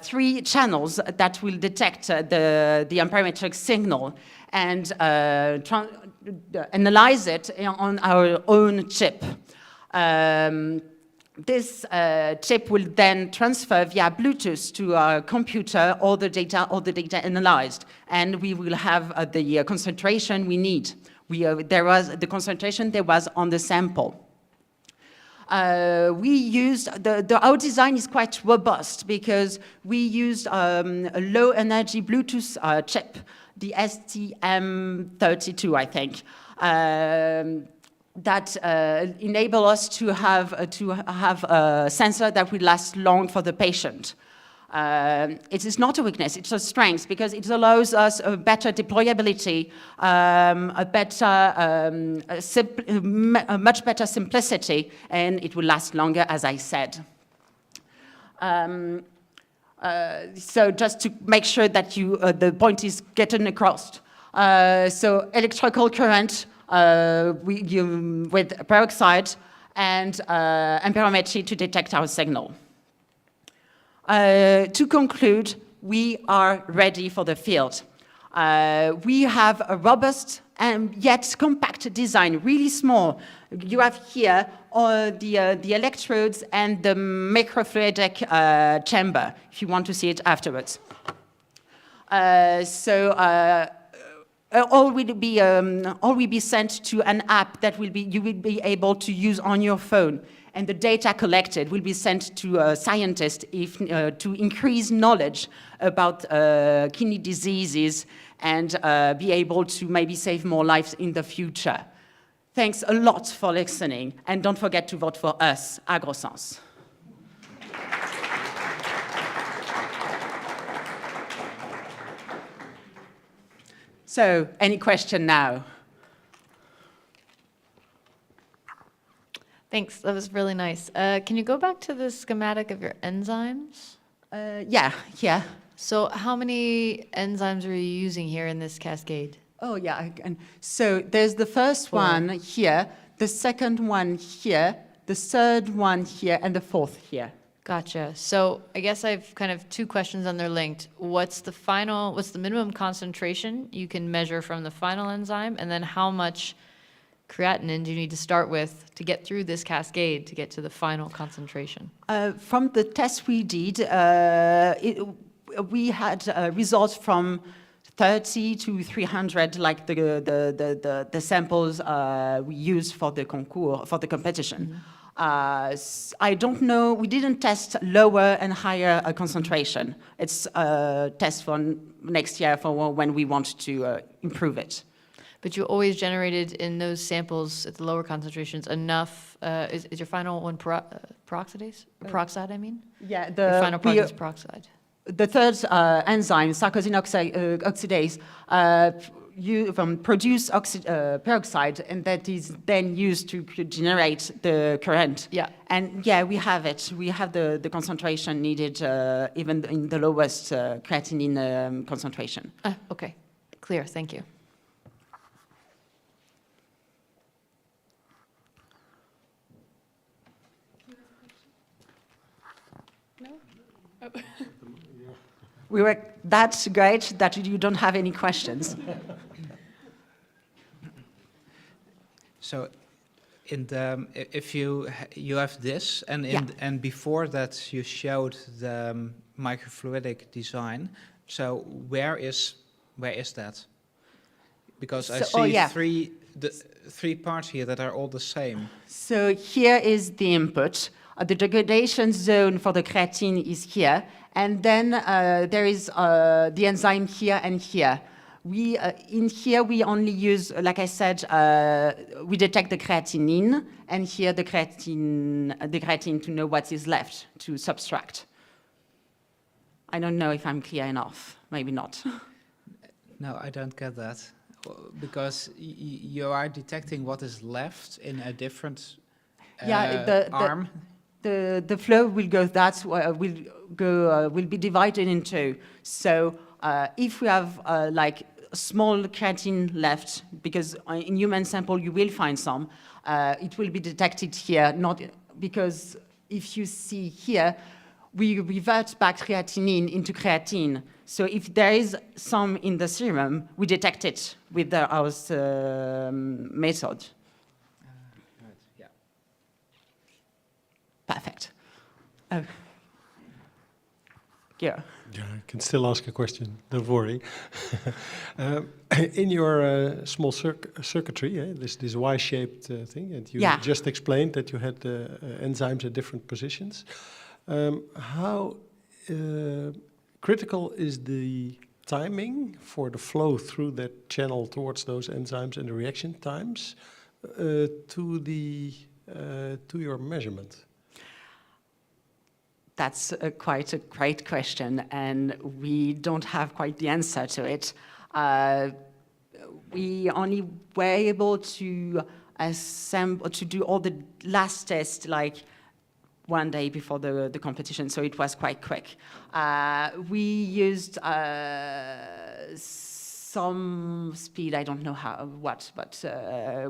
3 channels that will detect the amperometric signal and analyze it on our own chip. This chip will then transfer via Bluetooth to our computer all the data analyzed, and we will have the concentration we need. The concentration there was on the sample. We used, our design is quite robust because we used a low energy Bluetooth chip, the STM32, I think. That enable us to have a sensor that will last long for the patient. It is not a weakness, it's a strength because it allows us a better deployability, a much better simplicity, and it will last longer, as I said. So just to make sure that the point is getting across. So electrical current, with peroxide and amperometry to detect our signal. To conclude, we are ready for the field. We have a robust and yet compact design, really small. You have here the electrodes and the microfluidic chamber, if you want to see it afterwards. All will be sent to an app that you will be able to use on your phone, and the data collected will be sent to scientists to increase knowledge about kidney diseases and be able to maybe save more lives in the future. Thanks a lot for listening, and don't forget to vote for us, AgroSens. So, any question now? Thanks, that was really nice. Can you go back to the schematic of your enzymes? Yeah, yeah. So how many enzymes are you using here in this cascade? Oh, yeah. And so there's the first one here, the second one here, the third one here, and the fourth here. Gotcha. So I guess I've kind of two questions and they're linked. What's the minimum concentration you can measure from the final enzyme? And then how much creatinine do you need to start with to get through this cascade to get to the final concentration? From the test we did, we had results from 30 to 300, like the samples we used for the concours, for the competition. I don't know, we didn't test lower and higher concentration. It's a test for next year for when we want to improve it. But you always generated in those samples at the lower concentrations enough, is your final one peroxidase? Peroxide, I mean? Yeah, Your final product is peroxide. The third enzyme, sarcosin oxidase, produce peroxide, and that is then used to generate the current. Yeah. And yeah, we have it. We have the concentration needed, even in the lowest creatinine concentration. Okay, clear, thank you. We were that great that you don't have any questions. So, if you have this, and before that you showed the microfluidic design. So where is that? Because I see three parts here that are all the same. So here is the input. The degradation zone for the creatine is here, and then there is the enzyme here and here. In here we only use, like I said, we detect the creatinine, and here the creatine to know what is left to subtract. I don't know if I'm clear enough. Maybe not. No, I don't get that, because you are detecting what is left in a different arm. The flow will go will be divided in two. So if we have like small creatine left, because in human sample you will find some, it will be detected here. Not because if you see here, we revert back creatinine into creatine. So if there is some in the serum, we detect it with our method. Perfect. Yeah. Yeah, I can still ask a question. Don't worry. In your small circuitry, this Y-shaped thing, and you just explained that you had enzymes at different positions. How critical is the timing for the flow through that channel towards those enzymes and the reaction times to your measurement? That's quite a great question, and we don't have quite the answer to it. We only were able to do all the last tests like one day before the competition, so it was quite quick. We used some speed, I don't know what, but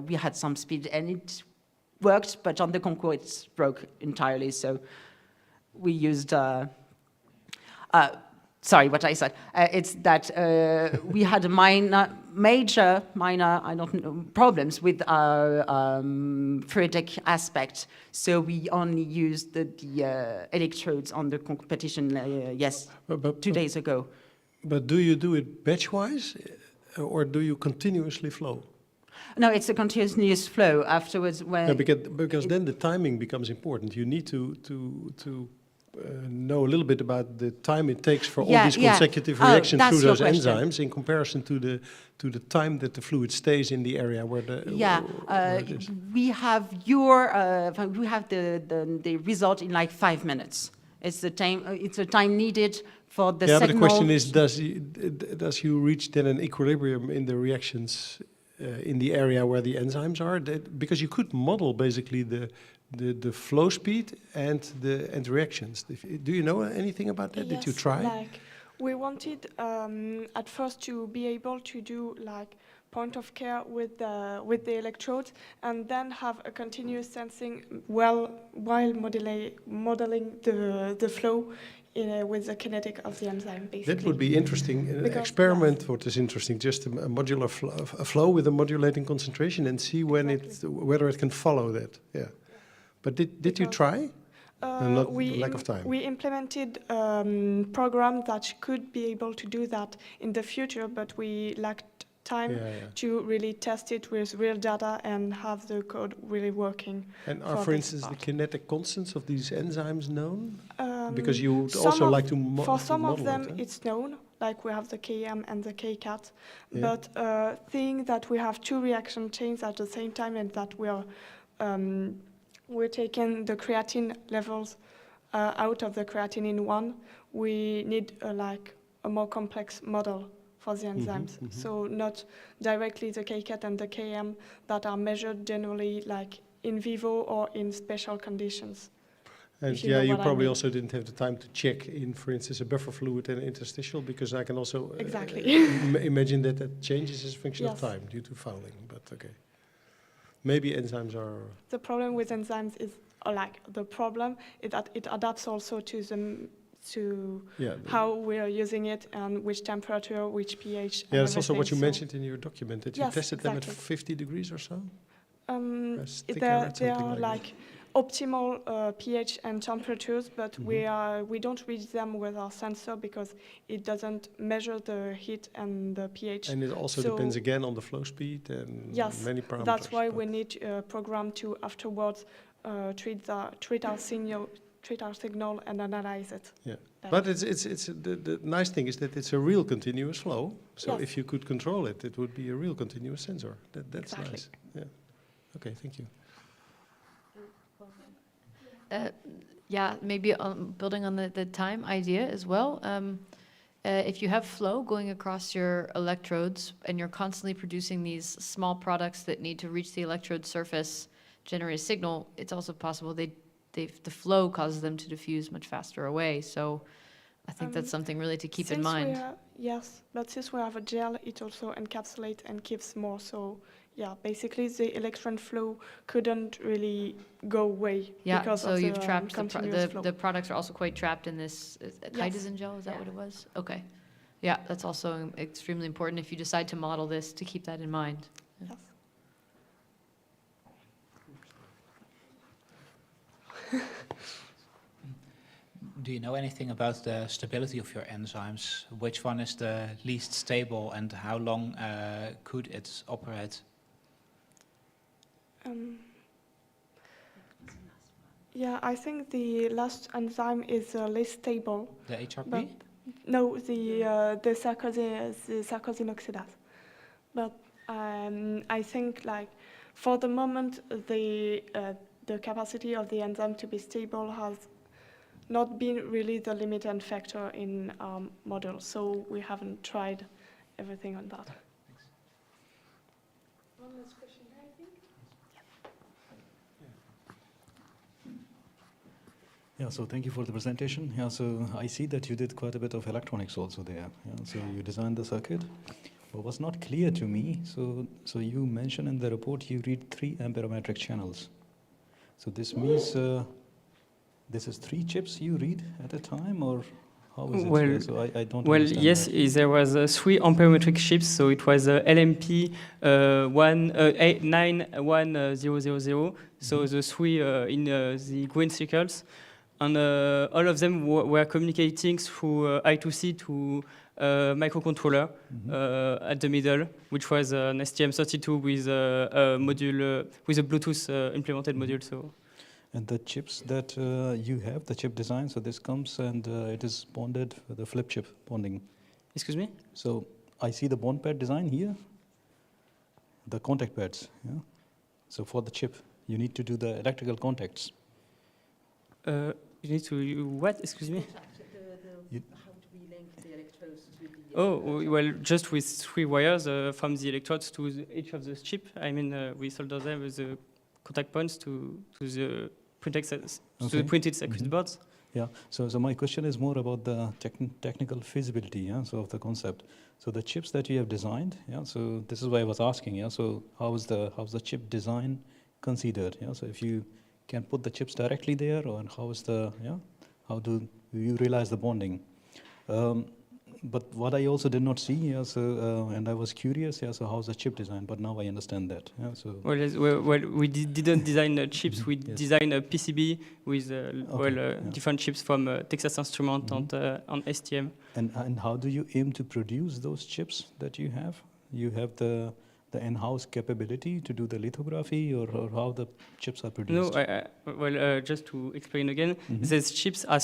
we had some speed and it worked, but on the concours it broke entirely, so we used, sorry, what I said. It's that we had major minor, I don't know, problems with our fluidic aspect. So we only used the electrodes on the competition, 2 days ago. But do you do it batch-wise, or do you continuously flow? No, it's a continuous flow afterwards. When because then the timing becomes important. You need to know a little bit about the time it takes for all these consecutive reactions through those enzymes in comparison to the time that the fluid stays in the area where the we have the result in like 5 minutes. It's the time needed for the yeah, but the signal. question is, does you reach then an equilibrium in the reactions in the area where the enzymes are? Because you could model basically the flow speed and the reactions. Do you know anything about that? Did you Yes, try? like we wanted at first to be able to do like point of care with the electrodes, and then have a continuous sensing while modeling the flow with the kinetic of the enzyme, basically. That would be interesting. An Because, experiment, what is interesting, just a modular flow with a modulating concentration and see when whether it can follow that. Yeah. But did you try? Not lack of time. We implemented program that could be able to do that in the future, but we lacked time to really test it with real data and have the code really working. And are, for instance, the kinetic constants of these enzymes known? Because you would Some also of- like to model For some of them, it, eh? it's known, like we have the Km and the Kcat. Yeah. But seeing that we have two reaction chains at the same time, and that we're taking the creatine levels out of the creatine in one, we need like a more complex model for the enzymes. So not directly the Kcat and the Km that are measured generally like in vivo or in special conditions. And you know you what I probably mean. also didn't have the time to check in, for instance, a buffer fluid and interstitial, because I can also Exactly. imagine that changes as a function of Yes. time due to fouling. But okay, maybe enzymes are. The problem with enzymes is, the problem is that it adapts also to how we are using it and which temperature, which pH. Yeah, and that's also what you everything, so- mentioned in your document, that you Yes, tested them at exactly. 50 degrees or so? I think I They read something are like like optimal pH and temperatures, but we don't reach them with our sensor because it doesn't measure the heat and the pH. And it also So- depends again on the flow speed and Yes, many parameters. that's why we need a program to afterwards treat our signal and analyze it. Yeah, better. but it's the nice thing is that it's a real continuous flow. So Yes. if you could control it, it would be a real continuous sensor. That's Exactly. nice. Yeah. Okay, thank you. Yeah, maybe building on the time idea as well. If you have flow going across your electrodes and you're constantly producing these small products that need to reach the electrode surface, generate a signal, it's also possible the flow causes them to diffuse much faster away. So I think that's something really to keep in mind. Yes, but since we have a gel, it also encapsulates and keeps more. So yeah, basically the electron flow couldn't really go away Yeah, because so of you've the trapped continuous flow. the products are also quite trapped in this chitosan gel. Is that what it was? Okay. Yeah, that's also extremely important if you decide to model this, to keep that in mind. Yeah. Yes. Do you know anything about the stability of your enzymes? Which one is the least stable, and how long could it operate? Yeah, I think the last enzyme is less stable. The HRP? But no, the sarcosine oxidase. But I think like for the moment the capacity of the enzyme to be stable has not been really the limiting factor in our model, so we haven't tried everything on that. One last question, I think. Yeah, so thank you for the presentation. Yeah, so I see that you did quite a bit of electronics also there. Yeah, so you designed the circuit. What was not clear to me, so you mentioned in the report you read 3 amperometric channels. So this means this is 3 chips you read at a time, or how is it? Well, Yeah, so I don't well, understand yes, that. there was 3 amperometric chips, so it was LMP 91000, so the 3 in the green circles, and all of them were communicating through I2C to microcontroller at the middle, which was an STM32 with a module with a Bluetooth implemented module. So. And the chips that you have, the chip design, so this comes and it is bonded with the flip chip bonding. Excuse me? So I see the bond pad design here, the contact pads. Yeah. So for the chip, you need to do the electrical contacts. You need to what? Excuse me. You, Oh, well, just with 3 wires from the electrodes to each of the chip. I mean, we solder them with the contact points to the printed circuit boards. Yeah, so my question is more about the technical feasibility, yeah, so of the concept. So the chips that you have designed, yeah, so this is why I was asking, yeah, so how's the chip design considered, yeah, so if you can put the chips directly there, or how do you realize the bonding? But what I also did not see, yeah, so and I was curious, yeah, so how's the chip design? But now I understand that. Yeah, so we didn't design chips. We designed a PCB with different chips from Texas Instruments and STM. And how do you aim to produce those chips that you have? You have the in-house capability to do the lithography, or how the chips are produced? No, just to explain again, these chips are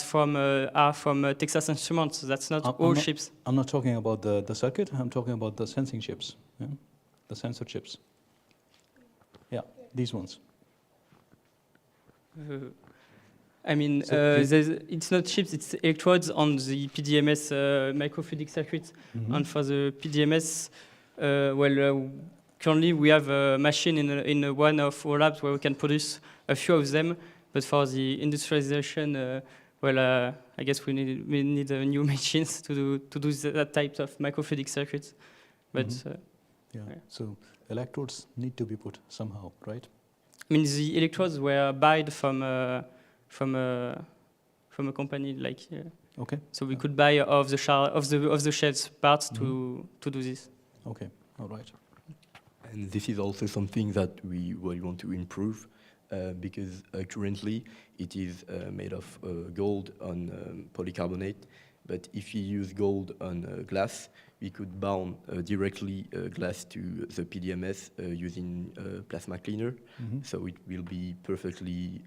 from Texas Instruments. So that's not all chips. I'm not talking about the circuit. I'm talking about the sensing chips, yeah? The sensor chips. Yeah, these ones. I mean, it's not chips, it's electrodes on the PDMS microfluidic circuit. And for the PDMS, currently we have a machine in one of our labs where we can produce a few of them. But for the industrialization, I guess we need new machines to do that type of microfluidic circuits. But so electrodes need to be put somehow, right? I mean, the electrodes were bought from a company like. Okay. So we could buy off the shelves parts to do this. Okay. All right. And this is also something that we want to improve because currently it is made of gold on polycarbonate. But if you use gold on glass, we could bound directly glass to the PDMS using plasma cleaner. So it will be perfectly,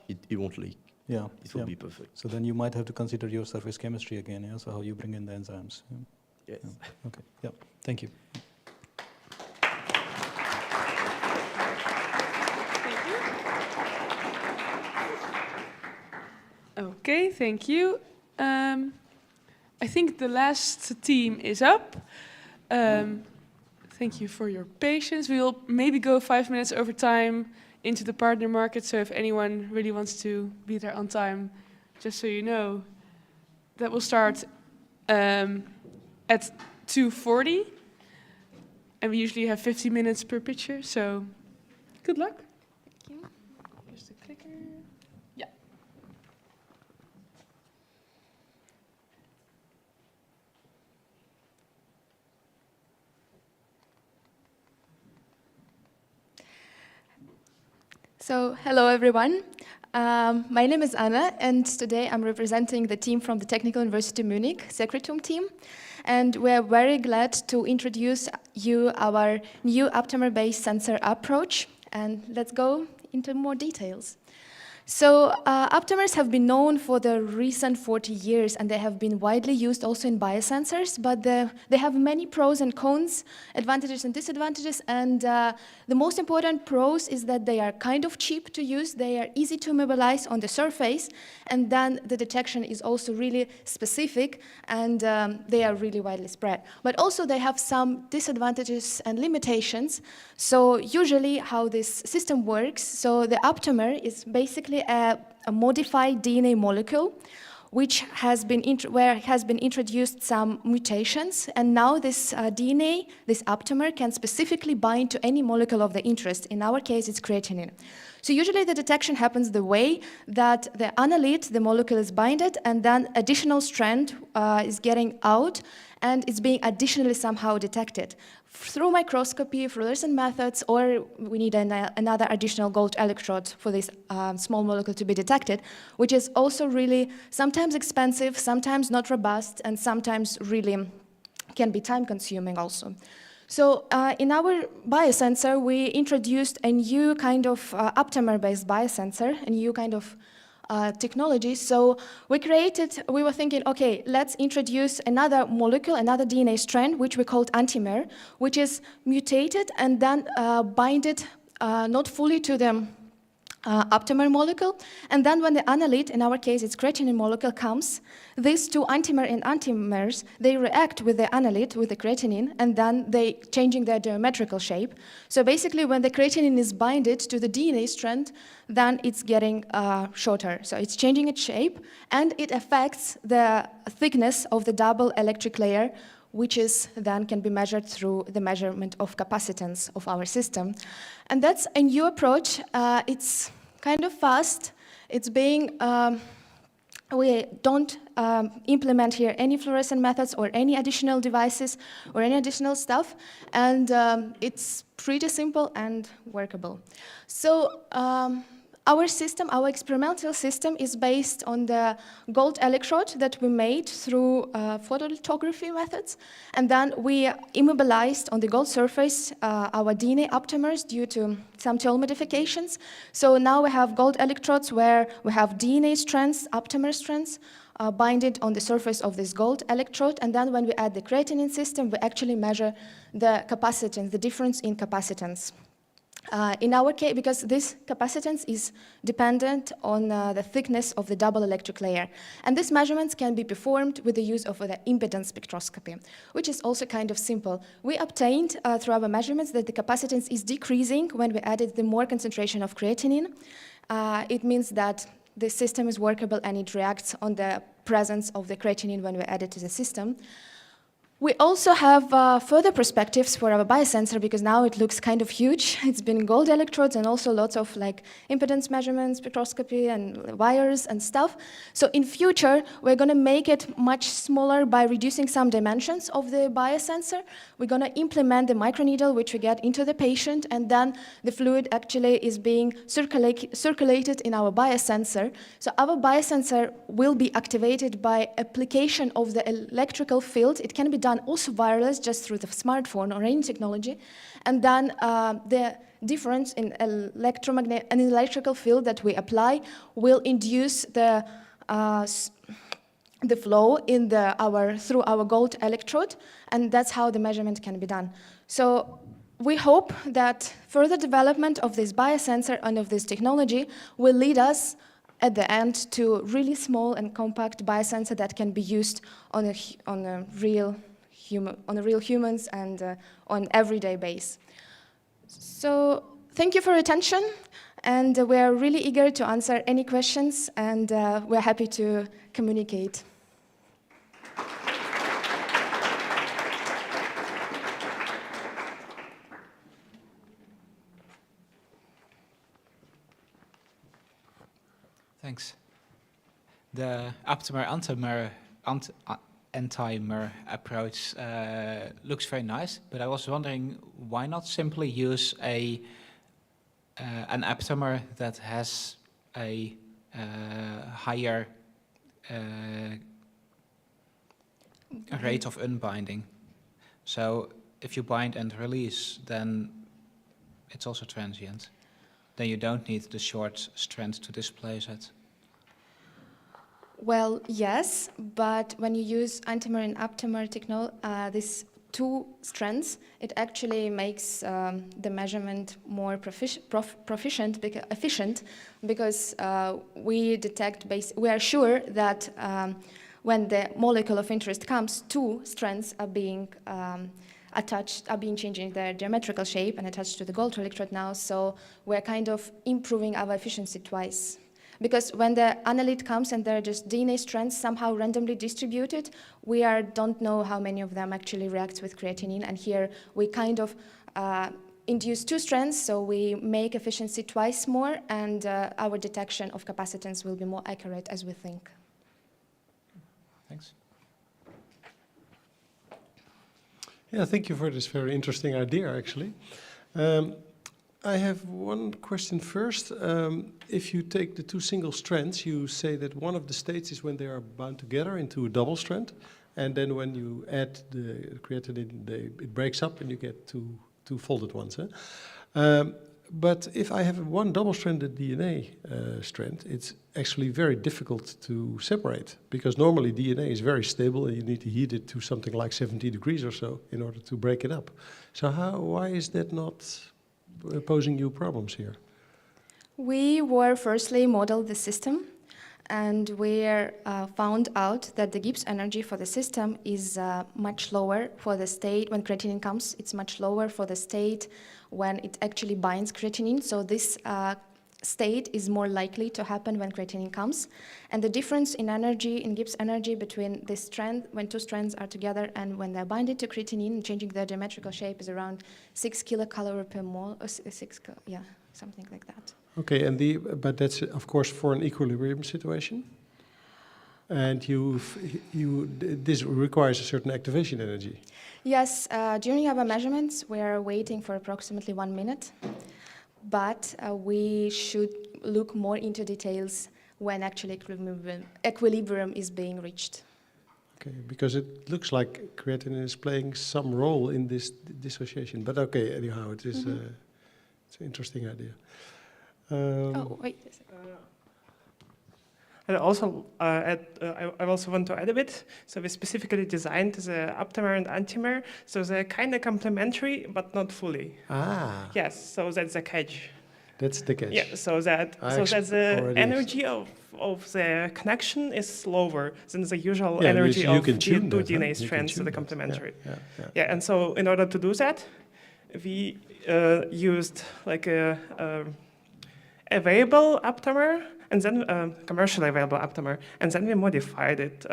it won't leak. Yeah, it will be perfect. So then you might have to consider your surface chemistry again, yeah? So how you bring in the enzymes. Yeah. Yes. Yeah. Okay. Yeah. Thank you. Okay, thank you. I think the last team is up. Thank you for your patience. We will maybe go 5 minutes over time into the partner market, so if anyone really wants to be there on time, just so you know, that will start at 2:40, and we usually have 50 minutes per picture, so good luck. Thank you. Here's the clicker. Yeah. So, hello everyone. My name is Anna, and today I'm representing the team from the Technical University Munich, Secretum team. And we're very glad to introduce you our new aptamer-based sensor approach. And let's go into more details. So aptamers have been known for the recent 40 years, and they have been widely used also in biosensors, but they have many pros and cons, advantages and disadvantages, and the most important pros is that they are kind of cheap to use, they are easy to mobilize on the surface, and then the detection is also really specific, and they are really widely spread. But also they have some disadvantages and limitations. So usually how this system works, so the aptamer is basically a modified DNA molecule which has been introduced some mutations, and now this DNA, this aptamer, can specifically bind to any molecule of the interest. In our case, it's creatinine. So usually the detection happens the way that the analyte, the molecule is binded, and then additional strand is getting out, and it's being additionally somehow detected through microscopy, fluorescent methods, or we need another additional gold electrode for this small molecule to be detected, which is also really sometimes expensive, sometimes not robust, and sometimes really can be time-consuming also. So in our biosensor, we introduced a new kind of aptamer-based biosensor, a new kind of technology. So we were thinking, okay, let's introduce another molecule, another DNA strand, which we called antimer, which is mutated and then binded not fully to the aptamer molecule, and then when the analyte, in our case it's creatinine molecule, comes, these two antimer and antimers, they react with the analyte, with the creatinine, and then they changing their geometrical shape. So basically when the creatinine is binded to the DNA strand, then it's getting shorter. So it's changing its shape, and it affects the thickness of the double electric layer, which is then can be measured through the measurement of capacitance of our system. And that's a new approach. It's kind of fast. It's being, we don't implement here any fluorescent methods or any additional devices or any additional stuff. And it's pretty simple and workable. So our system, our experimental system, is based on the gold electrode that we made through photolithography methods. And then we immobilized on the gold surface our DNA aptamers due to some tool modifications. So now we have gold electrodes where we have DNA strands, aptamer strands, binded on the surface of this gold electrode. And then when we add the creatinine system, we actually measure the capacitance, the difference in capacitance. In our case, because this capacitance is dependent on the thickness of the double electric layer. And these measurements can be performed with the use of the impedance spectroscopy, which is also kind of simple. We obtained through our measurements that the capacitance is decreasing when we added the more concentration of creatinine. It means that the system is workable and it reacts on the presence of the creatinine when we add it to the system. We also have further perspectives for our biosensor because now it looks kind of huge. It's been gold electrodes and also lots of like impedance measurements, spectroscopy and wires and stuff. So in future, we're going to make it much smaller by reducing some dimensions of the biosensor. We're going to implement the microneedle, which we get into the patient, and then the fluid actually is being circulated in our biosensor. So our biosensor will be activated by application of the electrical field. It can be done also wireless, just through the smartphone or any technology. And then the difference in electrical field that we apply will induce the flow in through our gold electrode, and that's how the measurement can be done. So we hope that further development of this biosensor and of this technology will lead us at the end to really small and compact biosensor that can be used on a real humans and on everyday base. So thank you for your attention, and we are really eager to answer any questions, and we're happy to communicate. Thanks. The entimer approach looks very nice, but I was wondering why not simply use an aptamer that has a higher rate of unbinding. So if you bind and release, then it's also transient. Then you don't need the short strand to displace it. Well, yes, but when you use antimer and aptamer technology, these two strands, it actually makes the measurement more efficient because we detect we are sure that when the molecule of interest comes, two strands are being changing their geometrical shape and attached to the gold electrode now. So we're kind of improving our efficiency twice. Because when the analyte comes and they're just DNA strands somehow randomly distributed, we don't know how many of them actually react with creatinine. And here we kind of induce two strands, so we make efficiency twice more, and our detection of capacitance will be more accurate as we think. Thanks. Yeah, thank you for this very interesting idea, actually. I have one question first. If you take the two single strands, you say that one of the states is when they are bound together into a double strand, and then when you add the creatinine, it breaks up and you get two folded ones. But if I have one double-stranded DNA strand, it's actually very difficult to separate, because normally DNA is very stable and you need to heat it to something like 70 degrees or so in order to break it up. So why is that not posing you problems here? We were firstly modeled the system, and we found out that the Gibbs energy for the system is much lower for the state when creatinine comes. It's much lower for the state when it actually binds creatinine. So this state is more likely to happen when creatinine comes. And the difference in energy, in Gibbs energy, between this strand, when two strands are together and when they're binded to creatinine, changing their geometrical shape, is around 6 kilocalorie per mole, something like that. Okay, but that's of course for an equilibrium situation, and this requires a certain activation energy. Yes, during our measurements, we are waiting for approximately 1 minute, but we should look more into details when actually equilibrium is being reached. Okay, because it looks like creatinine is playing some role in this dissociation. But okay, anyhow, it is it's an interesting idea. Oh, wait a second. And also, I also want to add a bit. So we specifically designed the aptamer and antimer, so they're kind of complementary, but not fully. Ah. Yes, so that's the catch. That's the catch. Yeah, so that the energy of the connection is lower than the usual energy of the two DNA strands to the complementary. Yeah, and so in order to do that, we used like a available aptamer, and then commercially available aptamer, and then we modified it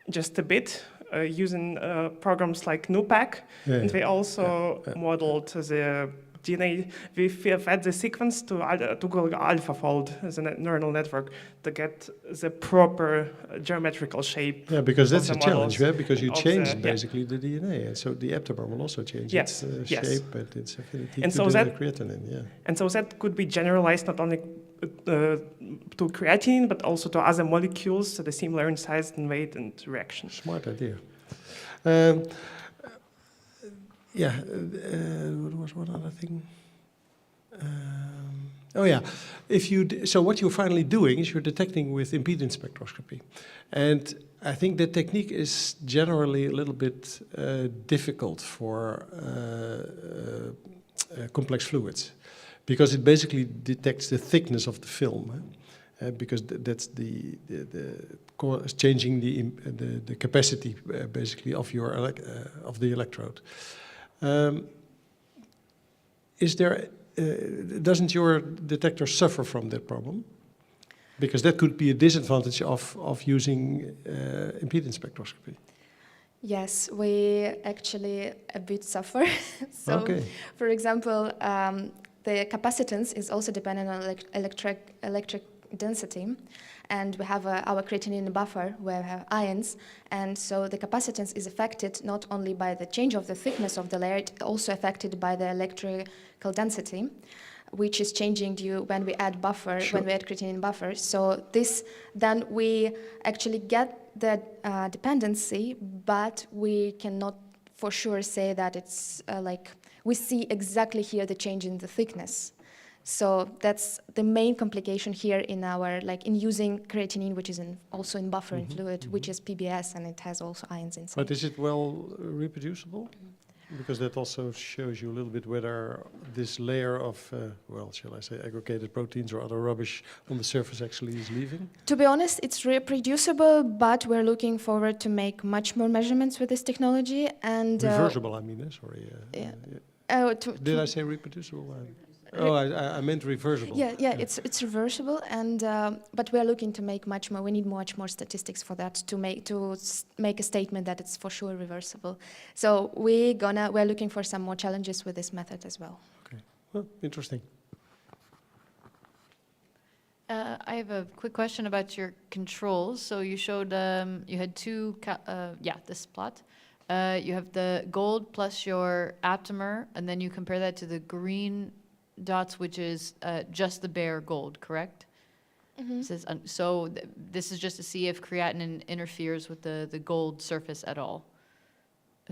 just a bit using programs like NUPAC, and we also modeled the DNA. We fed the sequence to Google AlphaFold as a neural network to get the proper geometrical shape. Yeah, because that's a challenge, models because you change basically the DNA, and so the aptamer will also change its shape and its affinity to the creatinine. Yeah. And so that could be generalized not only to creatinine, but also to other molecules that are similar in size and weight and reaction. Smart idea. Yeah, what was one other thing? Oh yeah, so what you're finally doing is you're detecting with impedance spectroscopy, and I think that technique is generally a little bit difficult for complex fluids, because it basically detects the thickness of the film, because that's changing the capacity basically of your of the electrode. Doesn't your detector suffer from that problem? Because that could be a disadvantage of using impedance spectroscopy. Yes, we actually a bit suffer. So, for example, the capacitance is also dependent on electric density. And we have our creatinine buffer where we have ions, and so the capacitance is affected not only by the change of the thickness of the layer, it's also affected by the electrical density, which is changing when we add buffer, when we add creatinine buffer. So then we actually get the dependency, but we cannot for sure say that it's we see exactly here the change in the thickness. So that's the main complication here in our in using creatinine, which is also in buffer in fluid, which is PBS, and it has also ions inside. But is it well reproducible? Because that also shows you a little bit whether this layer of, shall I say, aggregated proteins or other rubbish on the surface actually is leaving? To be honest, it's reproducible, but we're looking forward to make much more measurements with this technology. And reversible, I mean, sorry. Did I say reproducible? Oh, I meant reversible. Yeah, it's reversible, and but we are looking to make much more. We need much more statistics for that to make a statement that it's for sure reversible. So we're looking for some more challenges with this method as well. Okay, well, interesting. I have a quick question about your controls. So you showed you had this plot. You have the gold plus your aptamer, and then you compare that to the green dots, which is just the bare gold, correct? It says, this is just to see if creatinine interferes with the gold surface at all.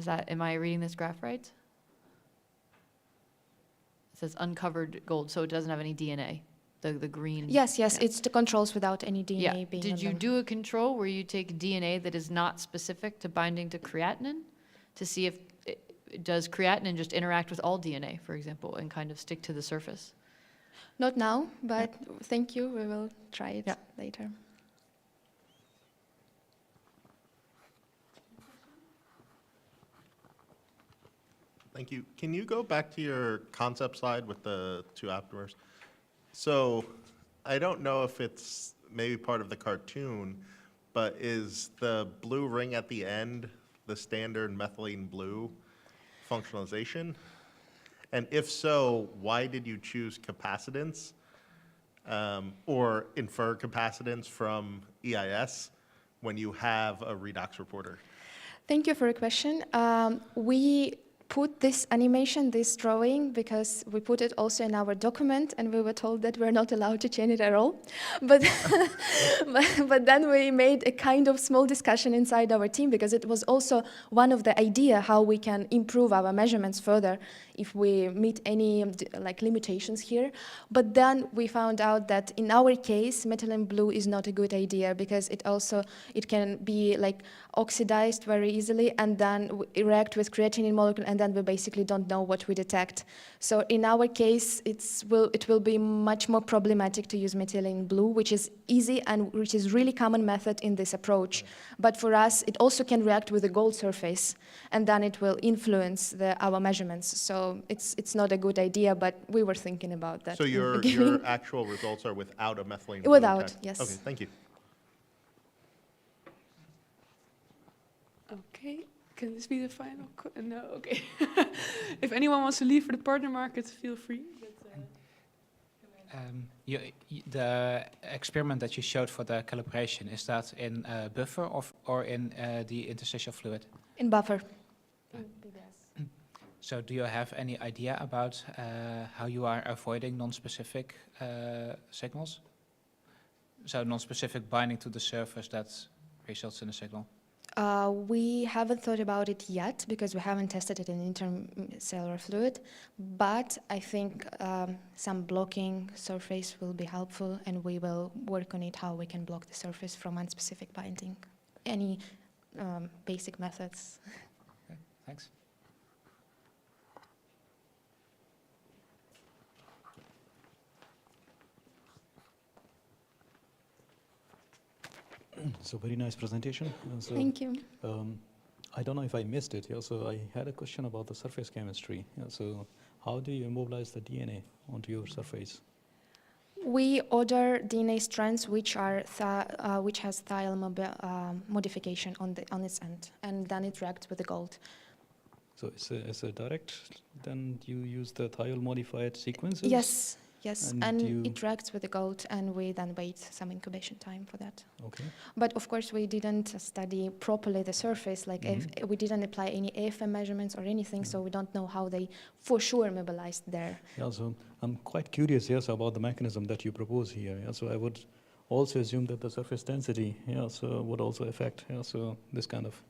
Am I reading this graph right? It says uncovered gold, so it doesn't have any DNA, the green. Yes, it's the controls without any DNA being Did you do a control where you take DNA that is not specific to binding to creatinine to see if does creatinine just interact with all DNA, for example, and kind of stick to the surface? Not now, but thank you. We will try it later. Thank you. Can you go back to your concept slide with the two aptamers? So I don't know if it's maybe part of the cartoon, but is the blue ring at the end the standard methylene blue functionalization? And if so, why did you choose capacitance or infer capacitance from EIS when you have a redox reporter? Thank you for your question. We put this animation, this drawing, because we put it also in our document, and we were told that we're not allowed to change it at all. But, but then we made a kind of small discussion inside our team, because it was also one of the idea how we can improve our measurements further if we meet any like limitations here. But then we found out that in our case, methylene blue is not a good idea, because it can be like oxidized very easily and then react with creatinine molecule, and then we basically don't know what we detect. So in our case, it will be much more problematic to use methylene blue, which is easy and which is really common method in this approach. But for us, it also can react with the gold surface, and then it will influence our measurements. So it's not a good idea, but we were thinking about that. So your actual results are without a methylene blue Without, test? yes. Okay, thank you. Okay, can this be the final? No, okay. If anyone wants to leave for the partner market, feel free. The experiment that you showed for the calibration, is that in buffer or in the interstitial fluid? In buffer. So do you have any idea about how you are avoiding non-specific signals? So non-specific binding to the surface that results in a signal? We haven't thought about it yet because we haven't tested it in intercellular fluid, but I think some blocking surface will be helpful, and we will work on it, how we can block the surface from unspecific binding. Any basic methods. Okay, thanks. So very nice presentation. Thank you. I don't know if I missed it. Yeah, so I had a question about the surface chemistry. Yeah, so how do you immobilize the DNA onto your surface? We order DNA strands which has thiol modification on its end, and then it reacts with the gold. So it's a direct. Then you use the thiol modified sequences. Yes. Yes, and it reacts with the gold, and we then wait some incubation time for that. Okay. But of course, we didn't study properly the surface, like we didn't apply any AFM measurements or anything, so we don't know how they for sure mobilized there. Yeah, so I'm quite curious, yes, about the mechanism that you propose here. Yeah, so I would also assume that the surface density, so would also affect, so this kind of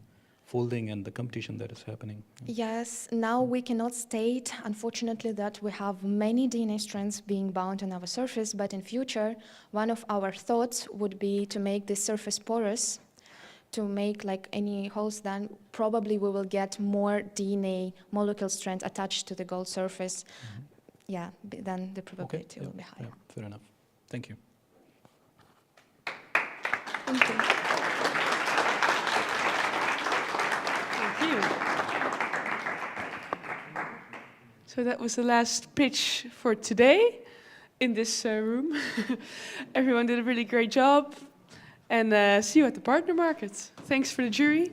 folding and the competition that is happening. Yes, now we cannot state, unfortunately, that we have many DNA strands being bound on our surface, but in future, one of our thoughts would be to make this surface porous, to make like any holes, then probably we will get more DNA molecule strands attached to the gold surface. Yeah, then the probability will be higher. Yeah, fair enough. Thank you. Thank you. So that was the last pitch for today in this room. Everyone did a really great job, and see you at the partner market. Thanks for the jury.